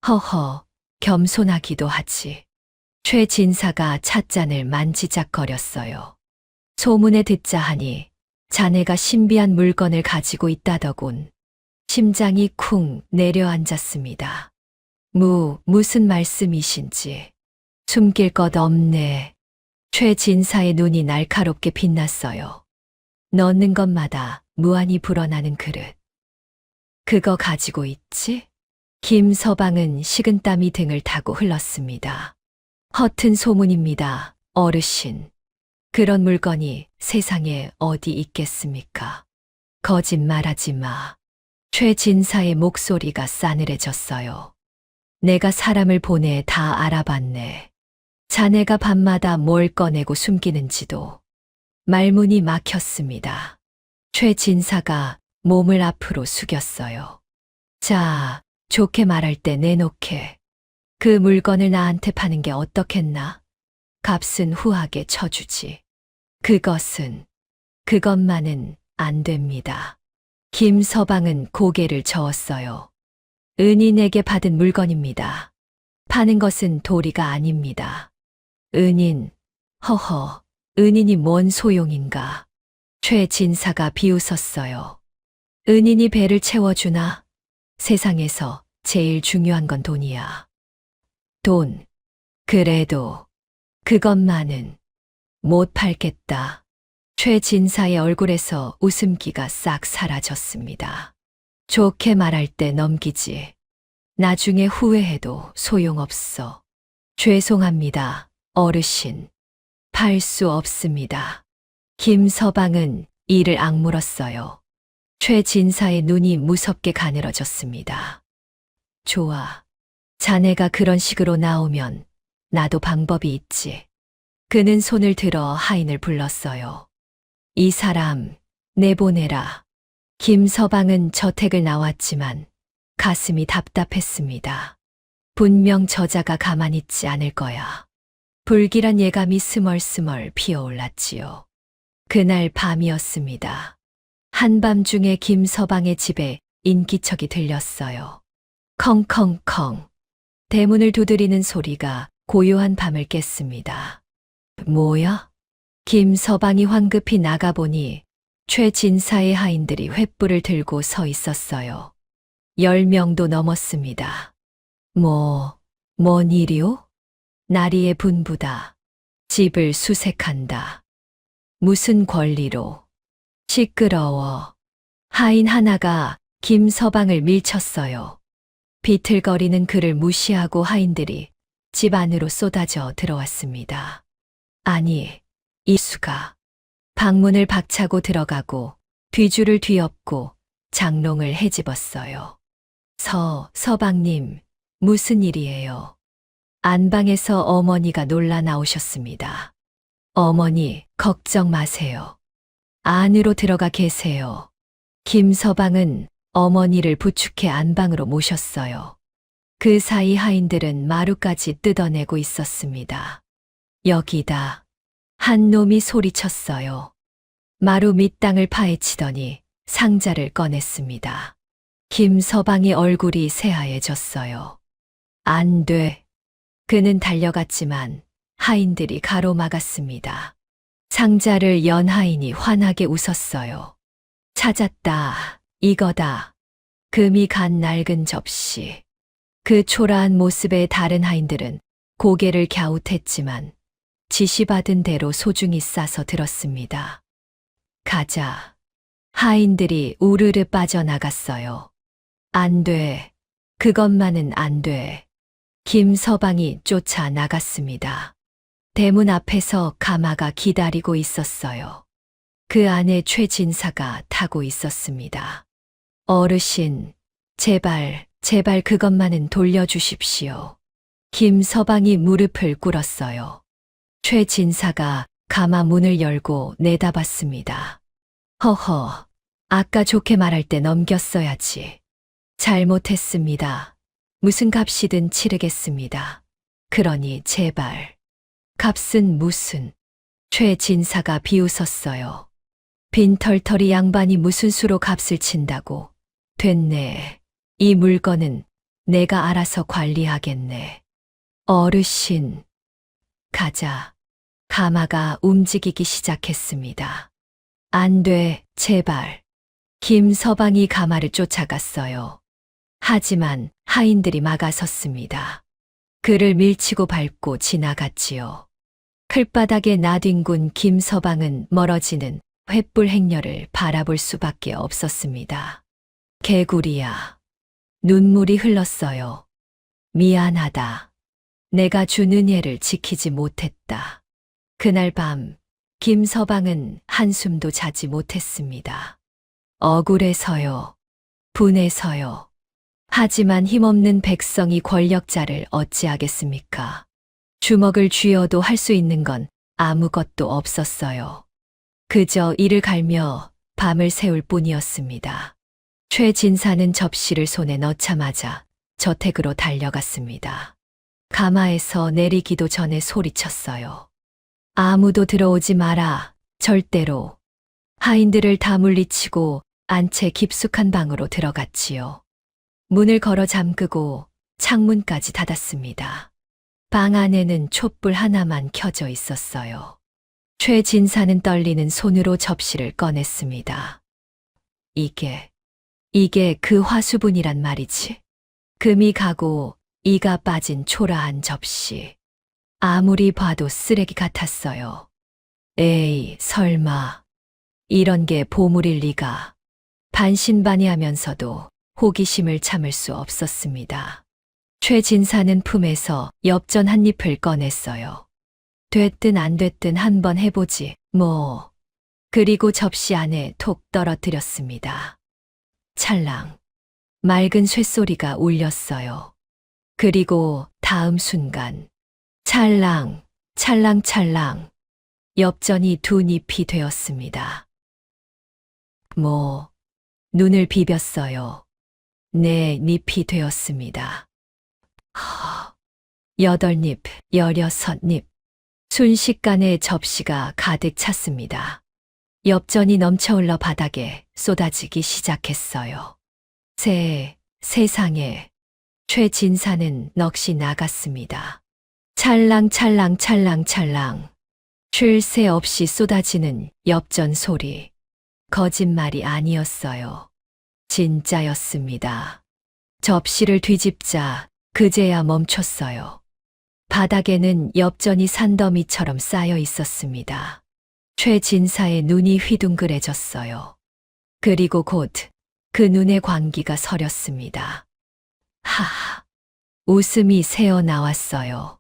S2: 허허, 겸손하기도 하지. 최 진사가 찻잔을 만지작거렸어요. 소문에 듣자 하니 자네가 신비한 물건을 가지고 있다더군. 심장이 쿵 내려앉았습니다. 무슨 말씀이신지. 숨길 것 없네. 최 진사의 눈이 날카롭게 빛났어요. 넣는 것마다 무한히 불어나는 그릇. 그거 가지고 있지? 김서방은 식은땀이 등을 타고 흘렀습니다. 허튼 소문입니다, 어르신. 그런 물건이 세상에 어디 있겠습니까? 거짓말하지 마. 최 진사의 목소리가 싸늘해졌어요. 내가 사람을 보내 다 알아봤네. 자네가 밤마다 뭘 꺼내고 숨기는지도. 말문이 막혔습니다. 최 진사가 몸을 앞으로 숙였어요. 자, 좋게 말할 때 내놓게. 그 물건을 나한테 파는 게 어떻겠나? 값은 후하게 쳐주지. 그것만은 안 됩니다. 김서방은 고개를 저었어요. 은인에게 받은 물건입니다. 파는 것은 도리가 아닙니다. 은인, 허허, 은인이 뭔 소용인가. 최 진사가 비웃었어요. 은인이 배를 채워주나? 세상에서 제일 중요한 건 돈이야. 돈. 그래도 그것만은 못 팔겠다. 최 진사의 얼굴에서 웃음기가 싹 사라졌습니다. 좋게 말할 때 넘기지. 나중에 후회해도 소용없어. 죄송합니다, 어르신. 팔 수 없습니다. 김서방은 이를 악물었어요. 최 진사의 눈이 무섭게 가늘어졌습니다. 좋아. 자네가 그런 식으로 나오면 나도 방법이 있지. 그는 손을 들어 하인을 불렀어요. 이 사람 내보내라. 김서방은 저택을 나왔지만 가슴이 답답했습니다. 분명 저자가 가만히 있지 않을 거야. 불길한 예감이 스멀스멀 피어올랐지요. 그날 밤이었습니다. 한밤중에 김서방의 집에 인기척이 들렸어요. 컹컹컹. 대문을 두드리는 소리가 고요한 밤을 깼습니다. 뭐야? 김서방이 황급히 나가보니 최 진사의 하인들이 횃불을 들고 서 있었어요. 10명도 넘었습니다. 뭔 일이오? 나리의 분부다. 집을 수색한다. 무슨 권리로? 시끄러워. 하인 하나가 김서방을 밀쳤어요. 비틀거리는 그를 무시하고 하인들이 집 안으로 쏟아져 들어왔습니다. 아니, 이수가 방문을 박차고 들어가고 뒤줄을 뒤엎고 장롱을 헤집었어요. 서방님, 무슨 일이에요? 안방에서 어머니가 놀라 나오셨습니다. 어머니, 걱정 마세요. 안으로 들어가 계세요. 김서방은 어머니를 부축해 안방으로 모셨어요. 그 사이 하인들은 마루까지 뜯어내고 있었습니다. 여기다. 한 놈이 소리쳤어요. 마루 밑땅을 파헤치더니 상자를 꺼냈습니다. 김서방의 얼굴이 새하얘졌어요. 안 돼. 그는 달려갔지만 하인들이 가로막았습니다. 상자를 연 하인이 환하게 웃었어요. 찾았다. 이거다. 금이 간 낡은 접시. 그 초라한 모습에 다른 하인들은 고개를 갸웃했지만 지시받은 대로 소중히 싸서 들었습니다. 가자. 하인들이 우르르 빠져나갔어요. 안 돼. 그것만은 안 돼. 김서방이 쫓아 나갔습니다. 대문 앞에서 가마가 기다리고 있었어요. 그 안에 최진사가 타고 있었습니다. 어르신, 제발 그것만은 돌려주십시오. 김서방이 무릎을 꿇었어요. 최진사가 가마 문을 열고 내다봤습니다. 허허, 아까 좋게 말할 때 넘겼어야지. 잘못했습니다. 무슨 값이든 치르겠습니다. 그러니 제발. 값은 무슨? 최진사가 비웃었어요. 빈털터리 양반이 무슨 수로 값을 친다고. 됐네. 이 물건은 내가 알아서 관리하겠네. 어르신. 가자. 가마가 움직이기 시작했습니다. 안 돼, 제발. 김서방이 가마를 쫓아갔어요. 하지만 하인들이 막아섰습니다. 그를 밀치고 밟고 지나갔지요. 클바닥에 나뒹군 김서방은 멀어지는 횃불 행렬을 바라볼 수밖에 없었습니다. 개구리야. 눈물이 흘렀어요. 미안하다. 내가 준 은혜를 지키지 못했다. 그날 밤 김서방은 한숨도 자지 못했습니다. 억울해서요. 분해서요. 하지만 힘없는 백성이 권력자를 어찌하겠습니까? 주먹을 쥐어도 할 수 있는 건 아무것도 없었어요. 그저 이를 갈며 밤을 새울 뿐이었습니다. 최진사는 접시를 손에 넣자마자 저택으로 달려갔습니다. 가마에서 내리기도 전에 소리쳤어요. 아무도 들어오지 마라. 절대로. 하인들을 다 물리치고 안채 깊숙한 방으로 들어갔지요. 문을 걸어 잠그고 창문까지 닫았습니다. 방 안에는 촛불 하나만 켜져 있었어요. 최진사는 떨리는 손으로 접시를 꺼냈습니다. 이게 그 화수분이란 말이지. 금이 가고 이가 빠진 초라한 접시. 아무리 봐도 쓰레기 같았어요. 에이, 설마. 이런 게 보물일 리가. 반신반의하면서도 호기심을 참을 수 없었습니다. 최진사는 품에서 엽전 한 잎을 꺼냈어요. 됐든 안 됐든 한번 해보지, 뭐. 그리고 접시 안에 톡 떨어뜨렸습니다. 찰랑. 맑은 쇳소리가 울렸어요. 그리고 다음 순간. 찰랑, 찰랑. 엽전이 두 잎이 되었습니다. 눈을 비볐어요. 네 잎이 되었습니다. 8잎, 16잎. 순식간에 접시가 가득 찼습니다. 엽전이 넘쳐흘러 바닥에 쏟아지기 시작했어요. 세상에. 최진사는 넋이 나갔습니다. 찰랑. 쉴 새 없이 쏟아지는 엽전 소리. 거짓말이 아니었어요. 진짜였습니다. 접시를 뒤집자 그제야 멈췄어요. 바닥에는 엽전이 산더미처럼 쌓여 있었습니다. 최진사의 눈이 휘둥그레졌어요. 그리고 곧 그 눈의 광기가 서렸습니다. 하하. 웃음이 새어 나왔어요.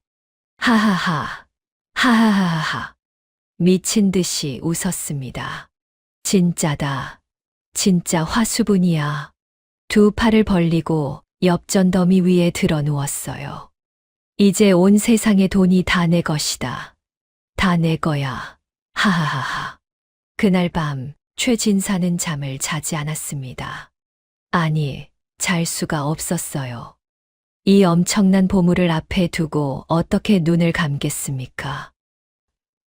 S2: 하하하. 미친 듯이 웃었습니다. 진짜다. 진짜 화수분이야. 두 팔을 벌리고 엽전 더미 위에 들어 누웠어요. 이제 온 세상의 돈이 다 내 것이다. 다 내 거야. 하하하하. 그날 밤 최진사는 잠을 자지 않았습니다. 아니, 잘 수가 없었어요. 이 엄청난 보물을 앞에 두고 어떻게 눈을 감겠습니까?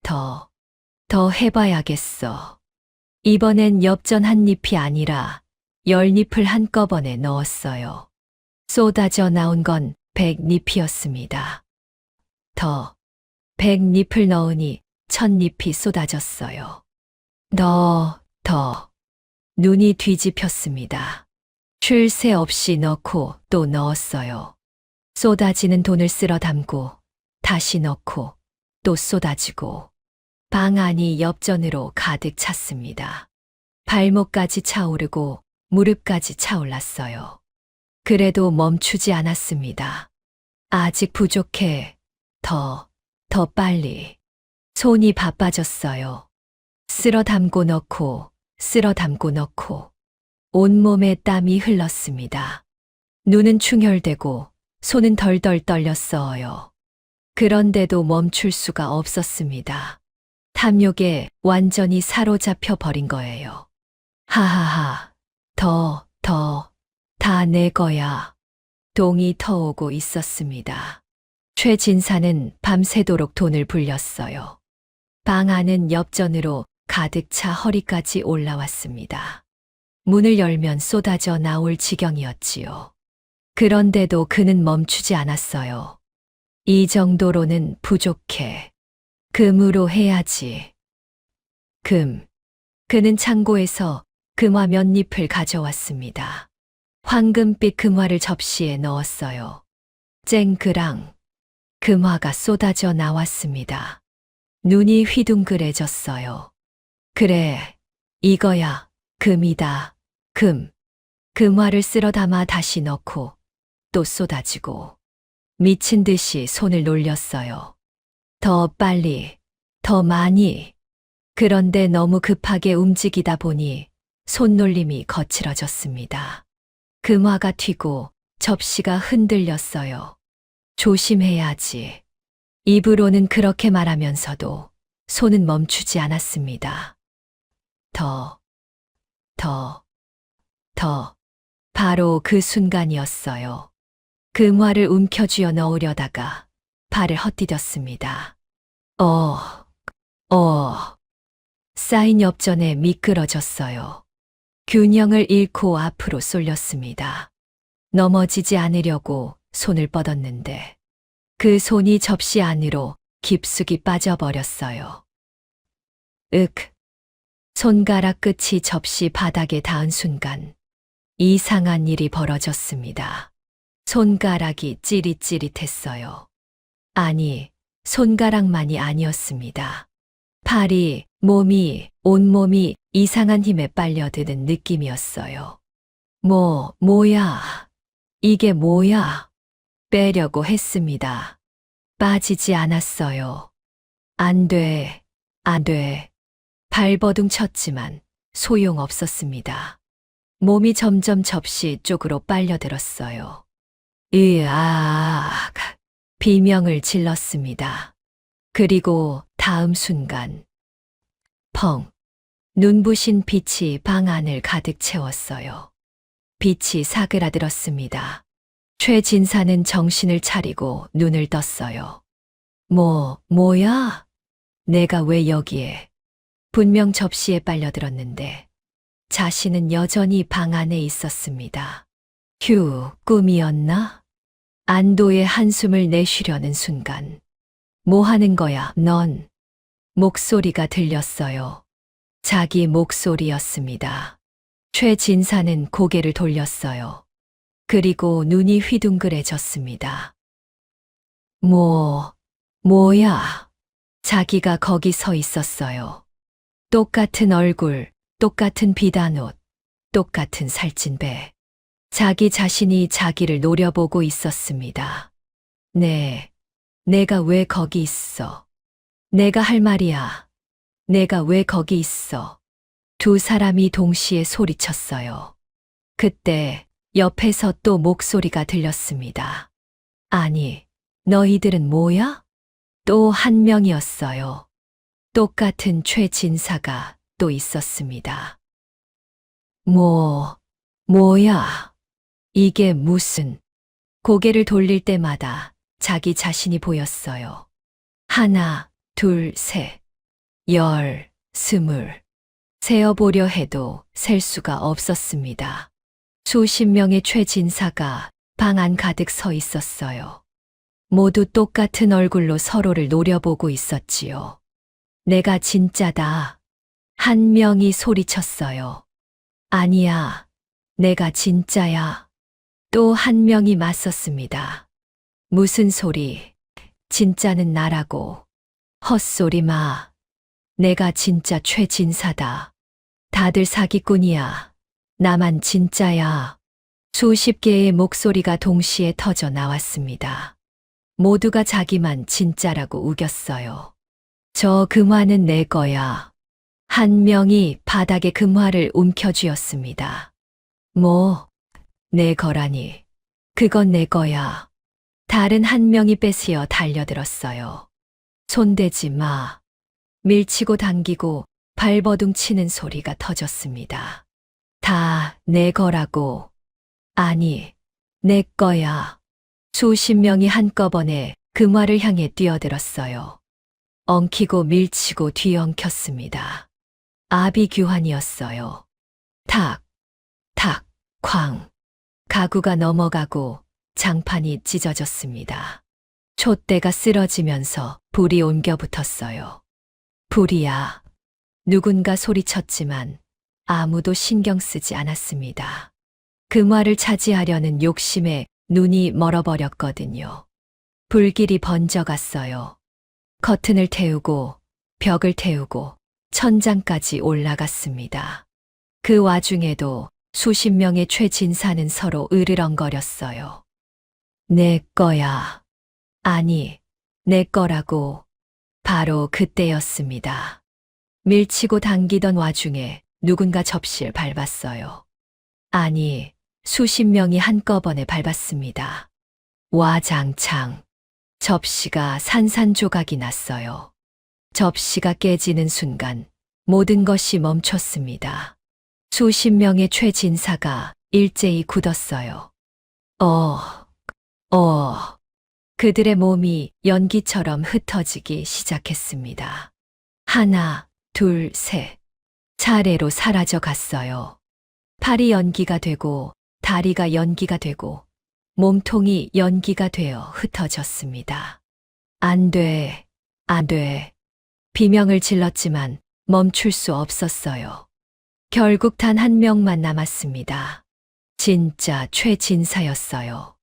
S2: 더 해봐야겠어. 이번엔 엽전 한 잎이 아니라 10잎을 한꺼번에 넣었어요. 쏟아져 나온 건 100잎이었습니다. 더 100잎을 넣으니 1000잎이 쏟아졌어요. 더 눈이 뒤집혔습니다. 쉴 새 없이 넣고 또 넣었어요. 쏟아지는 돈을 쓸어 담고 다시 넣고 또 쏟아지고 방 안이 엽전으로 가득 찼습니다. 발목까지 차오르고 무릎까지 차올랐어요. 그래도 멈추지 않았습니다. 아직 부족해. 더 빨리. 손이 바빠졌어요. 쓸어 담고 넣고 쓸어 담고 넣고 온몸에 땀이 흘렀습니다. 눈은 충혈되고 손은 덜덜 떨렸어요. 그런데도 멈출 수가 없었습니다. 탐욕에 완전히 사로잡혀 버린 거예요. 하하하, 다 내 거야. 동이 터오고 있었습니다. 최진사는 밤새도록 돈을 불렸어요. 방 안은 엽전으로 가득 차 허리까지 올라왔습니다. 문을 열면 쏟아져 나올 지경이었지요. 그런데도 그는 멈추지 않았어요. 이 정도로는 부족해. 금으로 해야지. 그는 창고에서 금화 몇 잎을 가져왔습니다. 황금빛 금화를 접시에 넣었어요. 쨍그랑 금화가 쏟아져 나왔습니다. 눈이 휘둥그레졌어요. 그래, 이거야, 금이다, 금. 금화를 쓸어 담아 다시 넣고 또 쏟아지고 미친 듯이 손을 놀렸어요. 더 빨리, 더 많이. 그런데 너무 급하게 움직이다 보니 손놀림이 거칠어졌습니다. 금화가 튀고 접시가 흔들렸어요. 조심해야지. 입으로는 그렇게 말하면서도 손은 멈추지 않았습니다. 더. 바로 그 순간이었어요. 금화를 움켜쥐어 넣으려다가 발을 헛디뎠습니다. 쌓인 엽전에 미끄러졌어요. 균형을 잃고 앞으로 쏠렸습니다. 넘어지지 않으려고 손을 뻗었는데 그 손이 접시 안으로 깊숙이 빠져버렸어요. 손가락 끝이 접시 바닥에 닿은 순간 이상한 일이 벌어졌습니다. 손가락이 찌릿찌릿했어요. 아니, 손가락만이 아니었습니다. 팔이, 온몸이 이상한 힘에 빨려드는 느낌이었어요. 뭐야? 이게 뭐야? 빼려고 했습니다. 빠지지 않았어요. 안 돼. 발버둥 쳤지만 소용없었습니다. 몸이 점점 접시 쪽으로 빨려들었어요. 으악! 비명을 질렀습니다. 그리고 다음 순간 펑! 눈부신 빛이 방 안을 가득 채웠어요. 빛이 사그라들었습니다. 최진사는 정신을 차리고 눈을 떴어요. 뭐야? 내가 왜 여기에? 분명 접시에 빨려들었는데 자신은 여전히 방 안에 있었습니다. 꿈이었나? 안도의 한숨을 내쉬려는 순간 뭐 하는 거야, 넌? 목소리가 들렸어요. 자기 목소리였습니다. 최진사는 고개를 돌렸어요. 그리고 눈이 휘둥그레졌습니다. 뭐야? 자기가 거기 서 있었어요. 똑같은 얼굴, 똑같은 비단 옷, 똑같은 살찐 배. 자기 자신이 자기를 노려보고 있었습니다. 내가 왜 거기 있어? 내가 할 말이야. 내가 왜 거기 있어? 두 사람이 동시에 소리쳤어요. 그때 옆에서 또 목소리가 들렸습니다. 아니, 너희들은 뭐야? 또 한 명이었어요. 똑같은 최진사가 또 있었습니다. 뭐야? 이게 무슨? 고개를 돌릴 때마다 자기 자신이 보였어요. 하나, 둘, 셋, 열, 스물. 세어보려 해도 셀 수가 없었습니다. 수십 명의 최진사가 방 안 가득 서 있었어요. 모두 똑같은 얼굴로 서로를 노려보고 있었지요. 내가 진짜다. 한 명이 소리쳤어요. 아니야. 내가 진짜야. 또 한 명이 맞섰습니다. 무슨 소리? 진짜는 나라고. 헛소리 마. 내가 진짜 최진사다. 다들 사기꾼이야. 나만 진짜야. 수십 개의 목소리가 동시에 터져 나왔습니다. 모두가 자기만 진짜라고 우겼어요. 저 금화는 내 거야. 한 명이 바닥에 금화를 움켜쥐었습니다. 내 거라니. 그건 내 거야. 다른 한 명이 뺏으어 달려들었어요. 손대지 마. 밀치고 당기고 발버둥 치는 소리가 터졌습니다. 다 내 거라고. 아니, 내 거야. 수십 명이 한꺼번에 금화를 향해 뛰어들었어요. 엉키고 밀치고 뒤엉켰습니다. 아비규환이었어요. 탁, 탁, 쾅. 가구가 넘어가고 장판이 찢어졌습니다. 촛대가 쓰러지면서 불이 옮겨 붙었어요. 불이야. 누군가 소리쳤지만 아무도 신경 쓰지 않았습니다. 금화를 차지하려는 욕심에 눈이 멀어버렸거든요. 불길이 번져갔어요. 커튼을 태우고 벽을 태우고 천장까지 올라갔습니다. 그 와중에도 수십 명의 최진사는 서로 으르렁거렸어요. 내 거야. 아니, 내 거라고. 바로 그때였습니다. 밀치고 당기던 와중에 누군가 접시를 밟았어요. 아니, 수십 명이 한꺼번에 밟았습니다. 와장창. 접시가 산산조각이 났어요. 접시가 깨지는 순간 모든 것이 멈췄습니다. 수십 명의 최진사가 일제히 굳었어요. 그들의 몸이 연기처럼 흩어지기 시작했습니다. 하나, 둘, 셋. 차례로 사라져 갔어요. 팔이 연기가 되고 다리가 연기가 되고 몸통이 연기가 되어 흩어졌습니다. 안 돼, 안 돼. 비명을 질렀지만 멈출 수 없었어요. 결국 단 한 명만 남았습니다. 진짜 최진사였어요.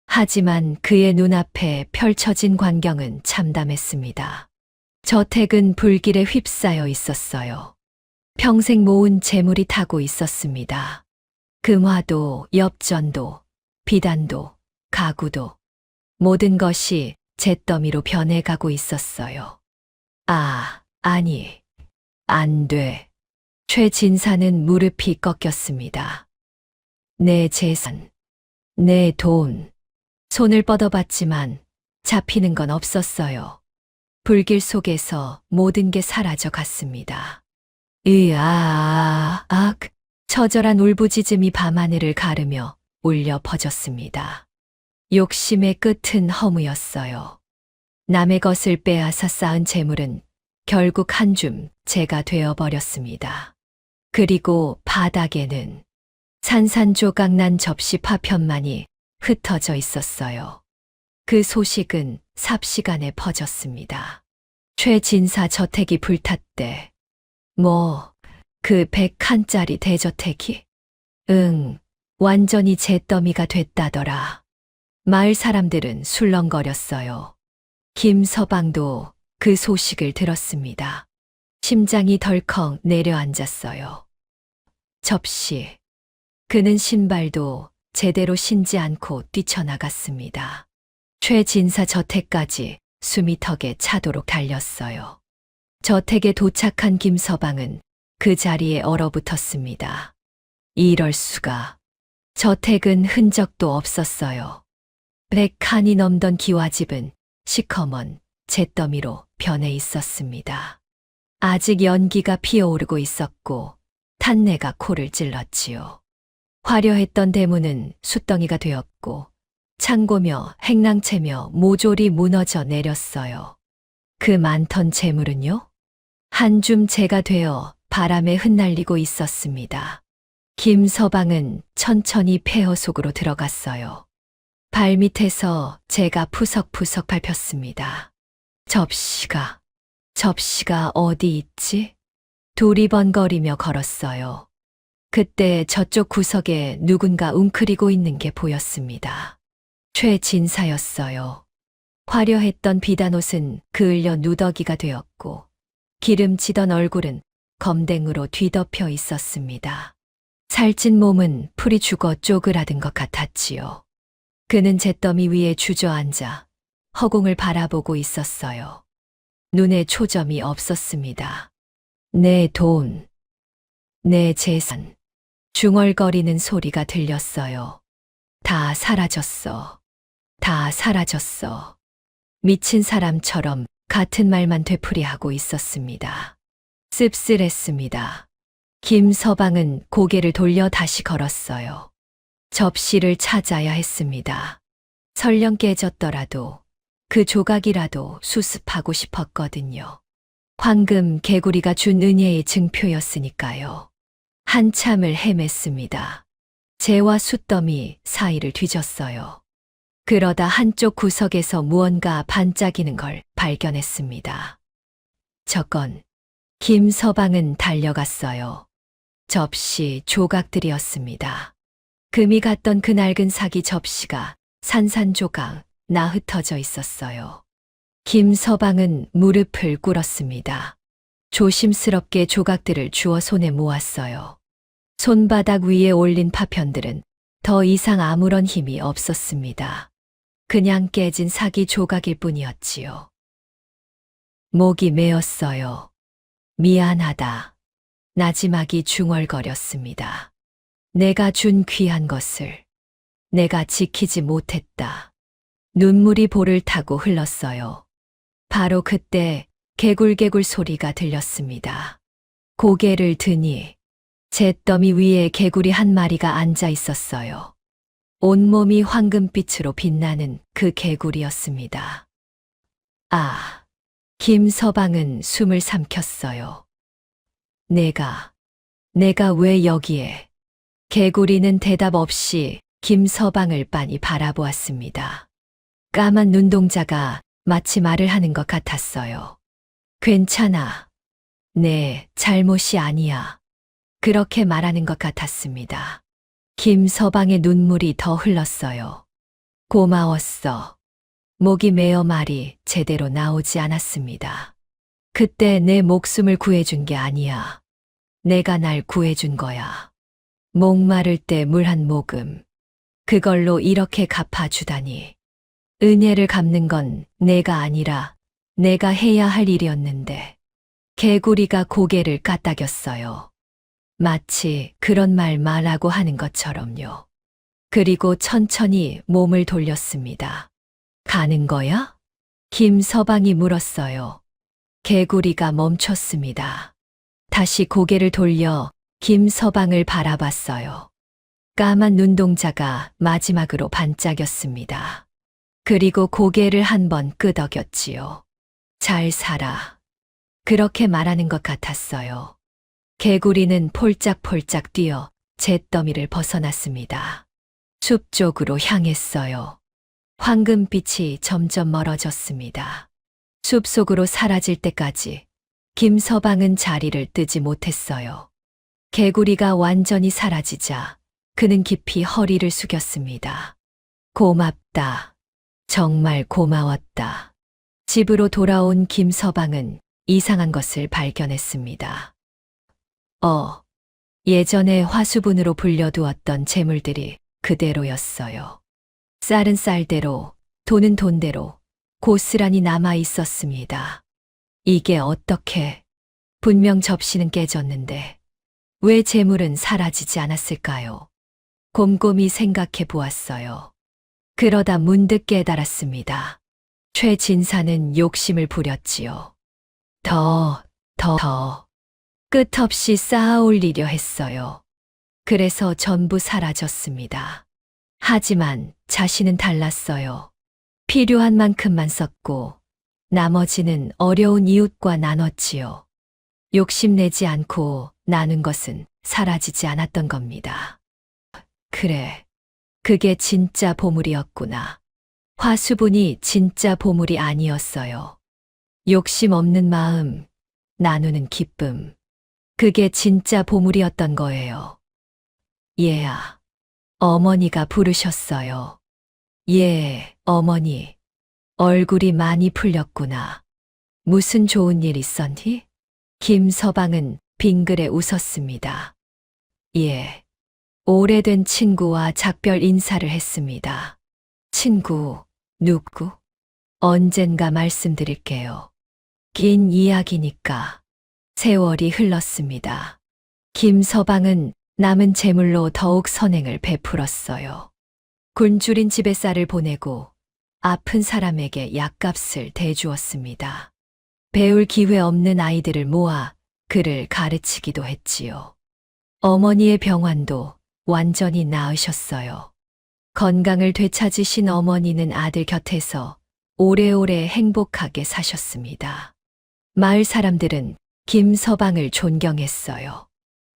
S2: 하지만 그의 눈앞에 펼쳐진 광경은 참담했습니다. 저택은 불길에 휩싸여 있었어요. 평생 모은 재물이 타고 있었습니다. 금화도, 엽전도, 비단도, 가구도, 모든 것이 잿더미로 변해가고 있었어요. 아니, 안 돼. 최진사는 무릎이 꺾였습니다. 내 재산, 내 돈. 손을 뻗어봤지만 잡히는 건 없었어요. 불길 속에서 모든 게 사라져 갔습니다. 처절한 울부짖음이 밤하늘을 가르며 울려 퍼졌습니다. 욕심의 끝은 허무였어요. 남의 것을 빼앗아 쌓은 재물은 결국 한 줌 재가 되어버렸습니다. 그리고 바닥에는 산산조각 난 접시 파편만이 흩어져 있었어요. 그 소식은 삽시간에 퍼졌습니다. 최진사 저택이 불탔대. 그 100칸짜리 대저택이? 완전히 잿더미가 됐다더라. 마을 사람들은 술렁거렸어요. 김서방도 그 소식을 들었습니다. 심장이 덜컥 내려앉았어요. 접시. 그는 신발도 제대로 신지 않고 뛰쳐나갔습니다. 최진사 저택까지 숨이 턱에 차도록 달렸어요. 저택에 도착한 김서방은 그 자리에 얼어붙었습니다. 이럴 수가. 저택은 흔적도 없었어요. 100칸이 넘던 기와집은 시커먼 잿더미로 변해 있었습니다. 아직 연기가 피어오르고 있었고 탄내가 코를 찔렀지요. 화려했던 대문은 숯덩이가 되었고 창고며 행랑채며 모조리 무너져 내렸어요. 그 많던 재물은요? 한 줌 재가 되어 바람에 흩날리고 있었습니다. 김서방은 천천히 폐허 속으로 들어갔어요. 발밑에서 재가 푸석푸석 밟혔습니다. 접시가 어디 있지? 두리번거리며 걸었어요. 그때 저쪽 구석에 누군가 웅크리고 있는 게 보였습니다. 최진사였어요. 화려했던 비단옷은 그을려 누더기가 되었고 기름지던 얼굴은 검댕으로 뒤덮여 있었습니다. 살찐 몸은 풀이 죽어 쪼그라든 것 같았지요. 그는 잿더미 위에 주저앉아 허공을 바라보고 있었어요. 눈에 초점이 없었습니다. 내 돈, 내 재산, 중얼거리는 소리가 들렸어요. 다 사라졌어. 다 사라졌어. 미친 사람처럼 같은 말만 되풀이하고 있었습니다. 씁쓸했습니다. 김서방은 고개를 돌려 다시 걸었어요. 접시를 찾아야 했습니다. 설령 깨졌더라도 그 조각이라도 수습하고 싶었거든요. 황금 개구리가 준 은혜의 증표였으니까요. 한참을 헤맸습니다. 재와 숯더미 사이를 뒤졌어요. 그러다 한쪽 구석에서 무언가 반짝이는 걸 발견했습니다. 저건 김서방은 달려갔어요. 접시 조각들이었습니다. 금이 갔던 그 낡은 사기 접시가 산산조각 나 흩어져 있었어요. 김서방은 무릎을 꿇었습니다. 조심스럽게 조각들을 주워 손에 모았어요. 손바닥 위에 올린 파편들은 더 이상 아무런 힘이 없었습니다. 그냥 깨진 사기 조각일 뿐이었지요. 목이 메었어요. 미안하다. 나지막이 중얼거렸습니다. 내가 준 귀한 것을 내가 지키지 못했다. 눈물이 볼을 타고 흘렀어요. 바로 그때 개굴개굴 소리가 들렸습니다. 고개를 드니 잿더미 위에 개구리 한 마리가 앉아 있었어요. 온몸이 황금빛으로 빛나는 그 개구리였습니다. 아, 김서방은 숨을 삼켰어요. 내가 왜 여기에? 개구리는 대답 없이 김서방을 빤히 바라보았습니다. 까만 눈동자가 마치 말을 하는 것 같았어요. 괜찮아. 내 잘못이 아니야. 그렇게 말하는 것 같았습니다. 김서방의 눈물이 더 흘렀어요. 고마웠어. 목이 메어 말이 제대로 나오지 않았습니다. 그때 내 목숨을 구해준 게 아니야. 내가 날 구해준 거야. 목마를 때 물 한 모금. 그걸로 이렇게 갚아주다니. 은혜를 갚는 건 내가 아니라 내가 해야 할 일이었는데. 개구리가 고개를 까딱였어요. 마치 그런 말 말라고 하는 것처럼요. 그리고 천천히 몸을 돌렸습니다. 가는 거야? 김서방이 물었어요. 개구리가 멈췄습니다. 다시 고개를 돌려 김서방을 바라봤어요. 까만 눈동자가 마지막으로 반짝였습니다. 그리고 고개를 한번 끄덕였지요. 잘 살아. 그렇게 말하는 것 같았어요. 개구리는 폴짝폴짝 뛰어 잿더미를 벗어났습니다. 숲 쪽으로 향했어요. 황금빛이 점점 멀어졌습니다. 숲속으로 사라질 때까지 김서방은 자리를 뜨지 못했어요. 개구리가 완전히 사라지자 그는 깊이 허리를 숙였습니다. 고맙다. 정말 고마웠다. 집으로 돌아온 김서방은 이상한 것을 발견했습니다. 예전에 화수분으로 불려두었던 재물들이 그대로였어요. 쌀은 쌀대로, 돈은 돈대로 고스란히 남아 있었습니다. 이게 어떻게? 분명 접시는 깨졌는데 왜 재물은 사라지지 않았을까요? 곰곰이 생각해 보았어요. 그러다 문득 깨달았습니다. 최진사는 욕심을 부렸지요. 더. 끝없이 쌓아 올리려 했어요. 그래서 전부 사라졌습니다. 하지만 자신은 달랐어요. 필요한 만큼만 썼고 나머지는 어려운 이웃과 나눴지요. 욕심내지 않고 나눈 것은 사라지지 않았던 겁니다. 그래, 그게 진짜 보물이었구나. 화수분이 진짜 보물이 아니었어요. 욕심 없는 마음, 나누는 기쁨. 그게 진짜 보물이었던 거예요. 얘야, 어머니가 부르셨어요. 예, 어머니. 얼굴이 많이 풀렸구나. 무슨 좋은 일 있었니? 김서방은 빙그레 웃었습니다. 예. 오래된 친구와 작별 인사를 했습니다. 친구, 누구? 언젠가 말씀드릴게요. 긴 이야기니까. 세월이 흘렀습니다. 김서방은 남은 재물로 더욱 선행을 베풀었어요. 굶주린 집에 쌀을 보내고 아픈 사람에게 약값을 대주었습니다. 배울 기회 없는 아이들을 모아 글을 가르치기도 했지요. 어머니의 병환도 완전히 나으셨어요. 건강을 되찾으신 어머니는 아들 곁에서 오래오래 행복하게 사셨습니다. 마을 사람들은 김서방을 존경했어요.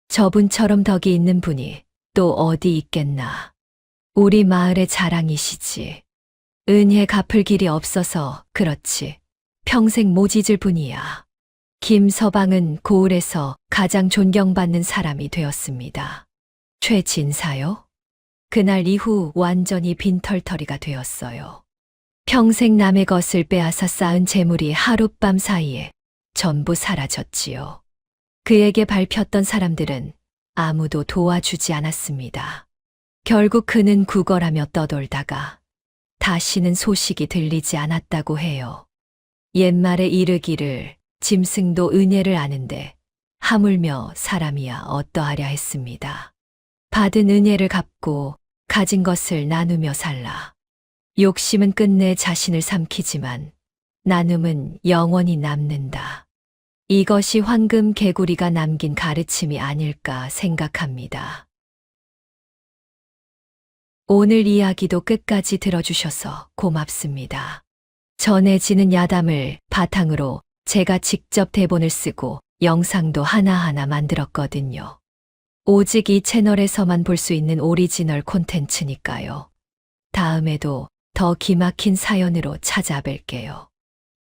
S2: 저분처럼 덕이 있는 분이 또 어디 있겠나. 우리 마을의 자랑이시지. 은혜 갚을 길이 없어서 그렇지. 평생 못 잊을 분이야. 김서방은 고을에서 가장 존경받는 사람이 되었습니다. 최진사요? 그날 이후 완전히 빈털터리가 되었어요. 평생 남의 것을 빼앗아 쌓은 재물이 하룻밤 사이에 전부 사라졌지요. 그에게 밟혔던 사람들은 아무도 도와주지 않았습니다. 결국 그는 구걸하며 떠돌다가 다시는 소식이 들리지 않았다고 해요. 옛말에 이르기를 짐승도 은혜를 아는데 하물며 사람이야 어떠하랴 했습니다. 받은 은혜를 갚고 가진 것을 나누며 살라. 욕심은 끝내 자신을 삼키지만 나눔은 영원히 남는다. 이것이 황금 개구리가 남긴 가르침이 아닐까 생각합니다. 오늘 이야기도 끝까지 들어주셔서 고맙습니다. 전해지는 야담을 바탕으로 제가 직접 대본을 쓰고 영상도 하나하나 만들었거든요. 오직 이 채널에서만 볼 수 있는 오리지널 콘텐츠니까요. 다음에도 더 기막힌 사연으로 찾아뵐게요.